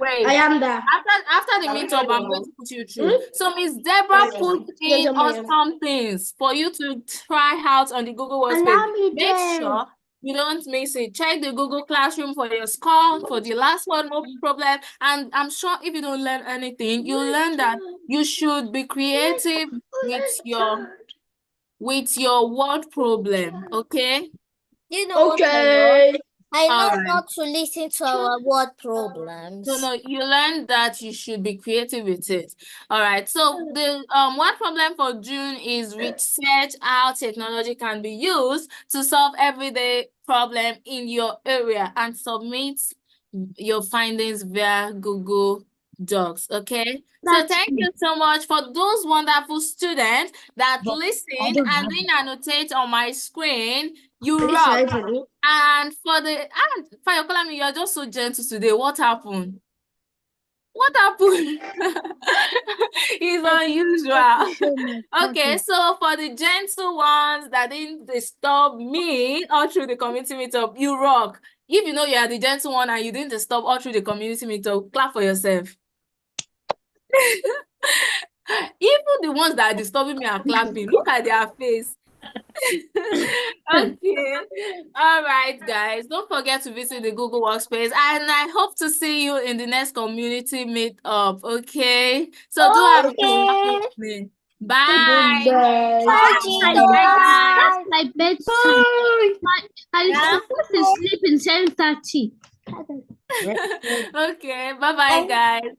Wait. I am there. After the meetup, I'm going to put you through. So Miss Deborah put in awesome things for you to try out on the Google Workspace. Make sure you don't miss it. Check the Google Classroom for your score for the last one, no problem. And I'm sure if you don't learn anything, you learn that you should be creative with your word problem. Okay? You know what I learned? I learned not to listen to our word problems. No, you learned that you should be creative with it. All right. So the one problem for June is research how technology can be used to solve everyday problem in your area and submit your findings via Google Docs. Okay. So thank you so much for those wonderful students that listen and then annotate on my screen. You rock. And for Fayokolami, you're just so gentle today. What happened? What happened? It's unusual. Okay, so for the gentle ones that didn't disturb me all through the community meetup, you rock. If you know you are the gentle one and you didn't disturb all through the community meetup, clap for yourself. Even the ones that are disturbing me are clapping. Look at their face. Okay. All right, guys. Don't forget to visit the Google Workspace. And I hope to see you in the next community meetup. Okay. So do have a good evening. Bye. That's my bedtime. I'm supposed to sleep in 7:30. Okay. Bye-bye, guys.